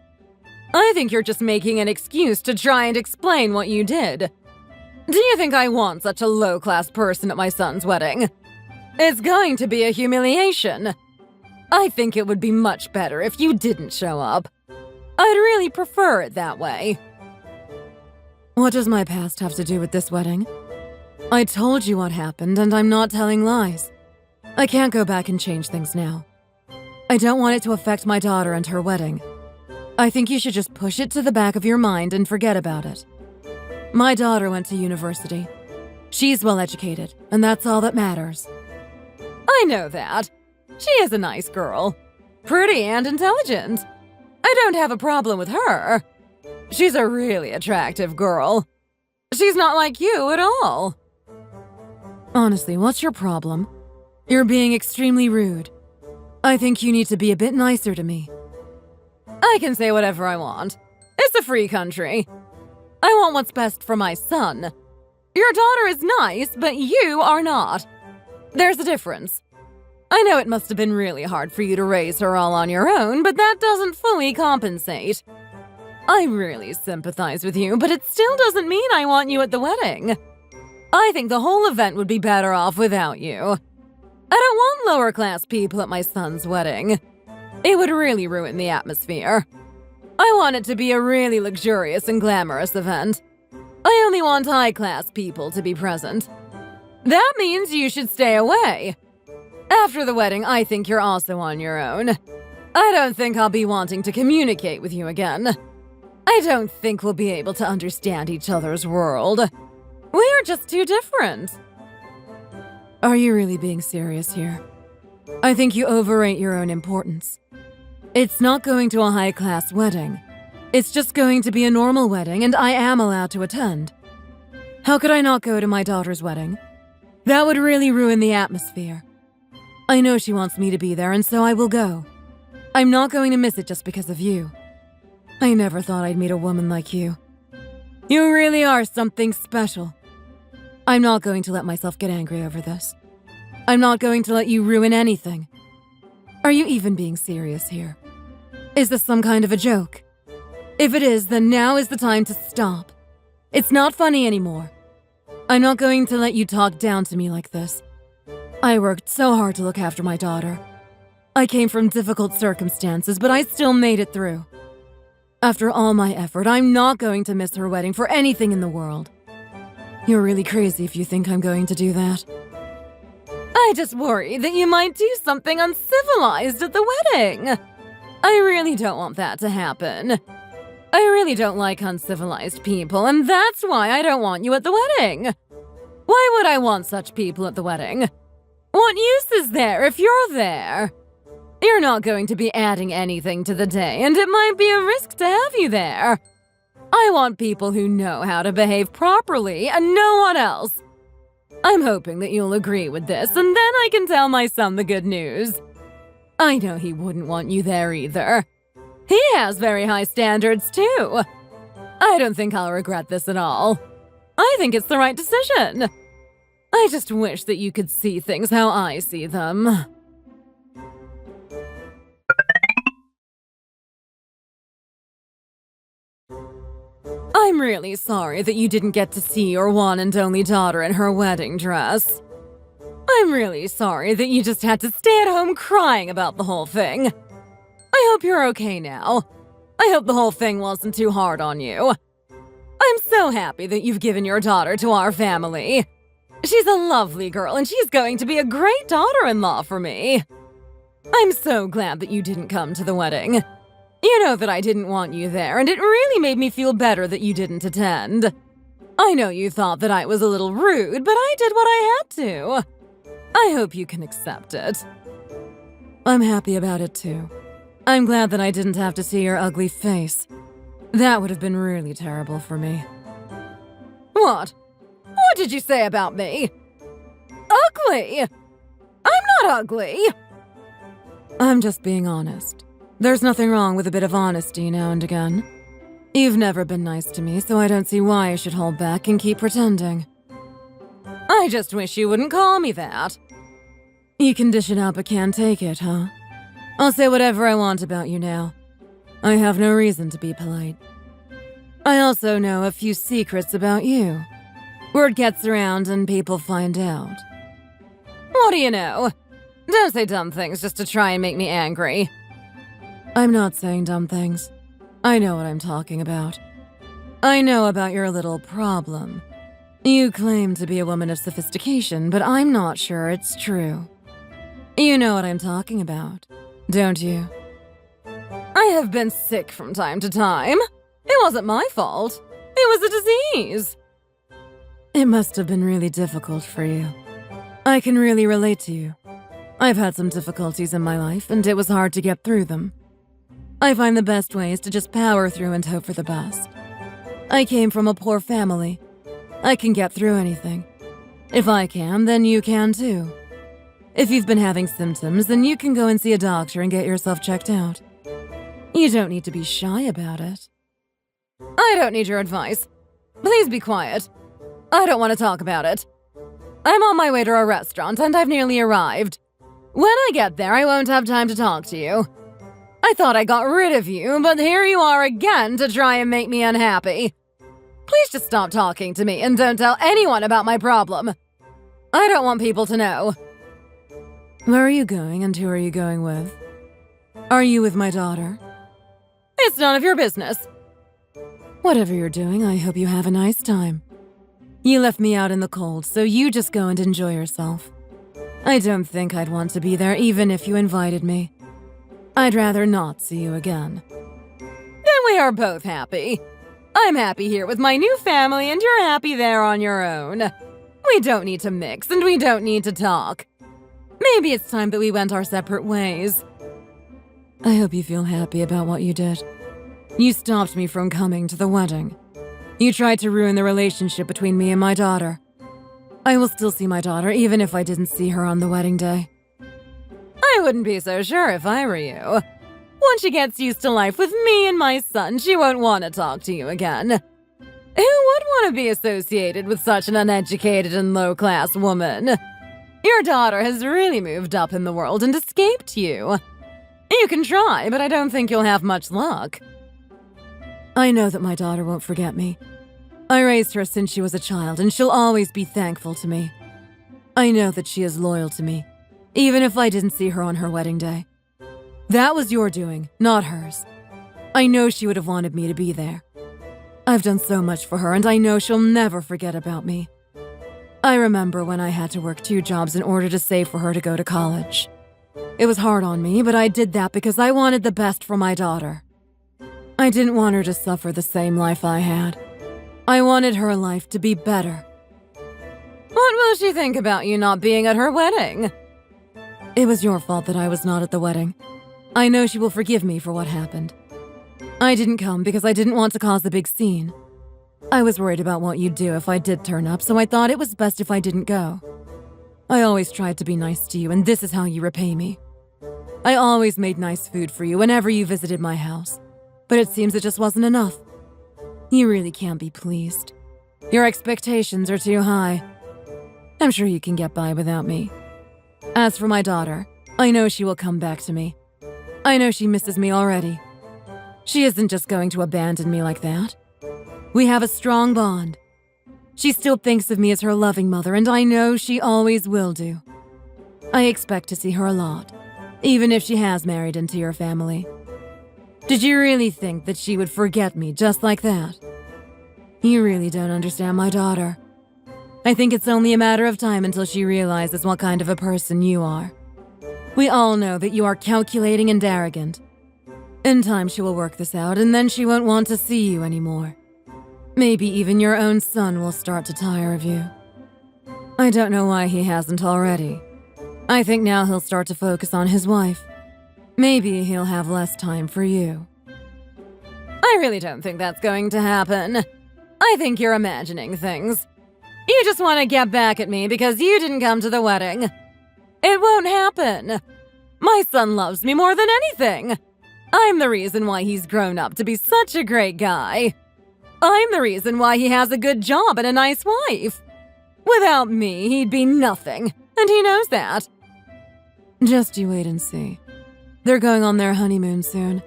I think you're just making an excuse to try and explain what you did. Do you think I want such a low-class person at my son's wedding? It's going to be a humiliation. I think it would be much better if you didn't show up. I'd really prefer it that way. What does my past have to do with this wedding? I told you what happened, and I'm not telling lies. I can't go back and change things now. I don't want it to affect my daughter and her wedding. I think you should just push it to the back of your mind and forget about it. My daughter went to university. She's well educated, and that's all that matters. I know that. She is a nice girl. Pretty and intelligent. I don't have a problem with her. She's a really attractive girl. She's not like you at all. Honestly, what's your problem? You're being extremely rude. I think you need to be a bit nicer to me. I can say whatever I want. It's a free country. I want what's best for my son. Your daughter is nice, but you are not. There's a difference. I know it must have been really hard for you to raise her all on your own, but that doesn't fully compensate. I really sympathize with you, but it still doesn't mean I want you at the wedding. I think the whole event would be better off without you. I don't want lower-class people at my son's wedding. It would really ruin the atmosphere. I want it to be a really luxurious and glamorous event. I only want high-class people to be present. That means you should stay away. After the wedding, I think you're also on your own. I don't think I'll be wanting to communicate with you again. I don't think we'll be able to understand each other's world. We're just too different. Are you really being serious here? I think you overrate your own importance. It's not going to a high-class wedding. It's just going to be a normal wedding, and I am allowed to attend. How could I not go to my daughter's wedding? That would really ruin the atmosphere. I know she wants me to be there, and so I will go. I'm not going to miss it just because of you. I never thought I'd meet a woman like you. You really are something special. I'm not going to let myself get angry over this. I'm not going to let you ruin anything. Are you even being serious here? Is this some kind of a joke? If it is, then now is the time to stop. It's not funny anymore. I'm not going to let you talk down to me like this. I worked so hard to look after my daughter. I came from difficult circumstances, but I still made it through. After all my effort, I'm not going to miss her wedding for anything in the world. You're really crazy if you think I'm going to do that. I just worry that you might do something uncivilized at the wedding. I really don't want that to happen. I really don't like uncivilized people, and that's why I don't want you at the wedding. Why would I want such people at the wedding? What use is there if you're there? You're not going to be adding anything to the day, and it might be a risk to have you there. I want people who know how to behave properly, and no one else. I'm hoping that you'll agree with this, and then I can tell my son the good news. I know he wouldn't want you there either. He has very high standards, too. I don't think I'll regret this at all. I think it's the right decision. I just wish that you could see things how I see them. I'm really sorry that you didn't get to see your one and only daughter in her wedding dress. I'm really sorry that you just had to stay at home crying about the whole thing. I hope you're okay now. I hope the whole thing wasn't too hard on you. I'm so happy that you've given your daughter to our family. She's a lovely girl, and she's going to be a great daughter-in-law for me. I'm so glad that you didn't come to the wedding. You know that I didn't want you there, and it really made me feel better that you didn't attend. I know you thought that I was a little rude, but I did what I had to. I hope you can accept it. I'm happy about it, too. I'm glad that I didn't have to see your ugly face. That would have been really terrible for me. What? What did you say about me? Ugly? I'm not ugly. I'm just being honest. There's nothing wrong with a bit of honesty now and again. You've never been nice to me, so I don't see why I should hold back and keep pretending. I just wish you wouldn't call me that. You can dish it out but can't take it, huh? I'll say whatever I want about you now. I have no reason to be polite. I also know a few secrets about you. Word gets around and people find out. What do you know? Don't say dumb things just to try and make me angry. I'm not saying dumb things. I know what I'm talking about. I know about your little problem. You claim to be a woman of sophistication, but I'm not sure it's true. You know what I'm talking about, don't you? I have been sick from time to time. It wasn't my fault. It was a disease. It must have been really difficult for you. I can really relate to you. I've had some difficulties in my life, and it was hard to get through them. I find the best way is to just power through and hope for the best. I came from a poor family. I can get through anything. If I can, then you can too. If you've been having symptoms, then you can go and see a doctor and get yourself checked out. You don't need to be shy about it. I don't need your advice. Please be quiet. I don't want to talk about it. I'm on my way to a restaurant and I've nearly arrived. When I get there, I won't have time to talk to you. I thought I got rid of you, but here you are again to try and make me unhappy. Please just stop talking to me and don't tell anyone about my problem. I don't want people to know. Where are you going and who are you going with? Are you with my daughter? It's none of your business. Whatever you're doing, I hope you have a nice time. You left me out in the cold, so you just go and enjoy yourself. I don't think I'd want to be there even if you invited me. I'd rather not see you again. Then we are both happy. I'm happy here with my new family and you're happy there on your own. We don't need to mix and we don't need to talk. Maybe it's time that we went our separate ways. I hope you feel happy about what you did. You stopped me from coming to the wedding. You tried to ruin the relationship between me and my daughter. I will still see my daughter even if I didn't see her on the wedding day. I wouldn't be so sure if I were you. Once she gets used to life with me and my son, she won't want to talk to you again. Who would want to be associated with such an uneducated and low-class woman? Your daughter has really moved up in the world and escaped you. You can try, but I don't think you'll have much luck. I know that my daughter won't forget me. I raised her since she was a child, and she'll always be thankful to me. I know that she is loyal to me, even if I didn't see her on her wedding day. That was your doing, not hers. I know she would have wanted me to be there. I've done so much for her, and I know she'll never forget about me. I remember when I had to work 2 jobs in order to save for her to go to college. It was hard on me, but I did that because I wanted the best for my daughter. I didn't want her to suffer the same life I had. I wanted her life to be better. What will she think about you not being at her wedding? It was your fault that I was not at the wedding. I know she will forgive me for what happened. I didn't come because I didn't want to cause a big scene. I was worried about what you'd do if I did turn up, so I thought it was best if I didn't go. I always tried to be nice to you, and this is how you repay me. I always made nice food for you whenever you visited my house, but it seems it just wasn't enough. You really can't be pleased. Your expectations are too high. I'm sure you can get by without me. As for my daughter, I know she will come back to me. I know she misses me already. She isn't just going to abandon me like that. We have a strong bond. She still thinks of me as her loving mother, and I know she always will do. I expect to see her a lot, even if she has married into your family. Did you really think that she would forget me just like that? You really don't understand my daughter. I think it's only a matter of time until she realizes what kind of a person you are. We all know that you are calculating and arrogant. In time she will work this out, and then she won't want to see you anymore. Maybe even your own son will start to tire of you. I don't know why he hasn't already. I think now he'll start to focus on his wife. Maybe he'll have less time for you. I really don't think that's going to happen. I think you're imagining things. You just want to get back at me because you didn't come to the wedding. It won't happen. My son loves me more than anything. I'm the reason why he's grown up to be such a great guy. I'm the reason why he has a good job and a nice wife. Without me, he'd be nothing, and he knows that. Just you wait and see. They're going on their honeymoon soon.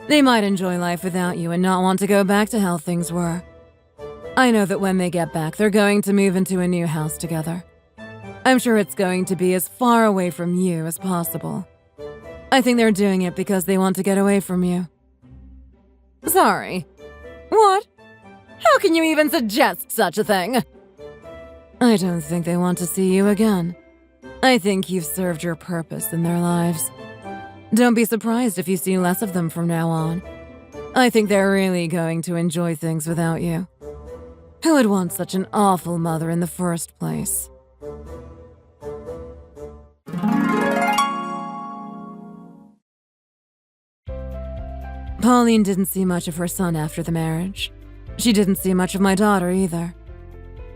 They might enjoy life without you and not want to go back to how things were. I know that when they get back, they're going to move into a new house together. I'm sure it's going to be as far away from you as possible. I think they're doing it because they want to get away from you. Sorry. What? How can you even suggest such a thing? I don't think they want to see you again. I think you've served your purpose in their lives. Don't be surprised if you see less of them from now on. I think they're really going to enjoy things without you. Who would want such an awful mother in the first place? Pauline didn't see much of her son after the marriage. She didn't see much of my daughter either.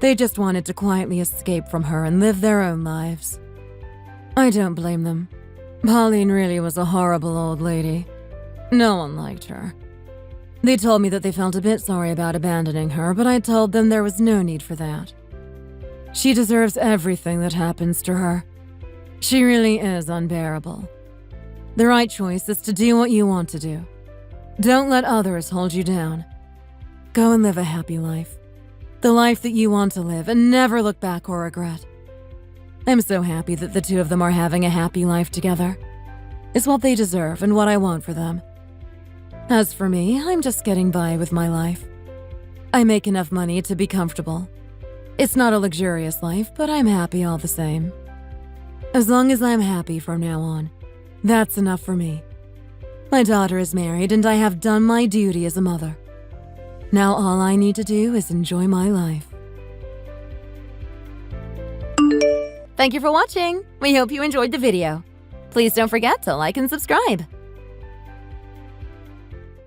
They just wanted to quietly escape from her and live their own lives. I don't blame them. Pauline really was a horrible old lady. No one liked her. They told me that they felt a bit sorry about abandoning her, but I told them there was no need for that. She deserves everything that happens to her. She really is unbearable. The right choice is to do what you want to do. Don't let others hold you down. Go and live a happy life. The life that you want to live, and never look back or regret. I'm so happy that the two of them are having a happy life together. It's what they deserve and what I want for them. As for me, I'm just getting by with my life. I make enough money to be comfortable. It's not a luxurious life, but I'm happy all the same. As long as I'm happy from now on, that's enough for me. My daughter is married, and I have done my duty as a mother. Now all I need to do is enjoy my life. Thank you for watching. We hope you enjoyed the video. Please don't forget to like and subscribe.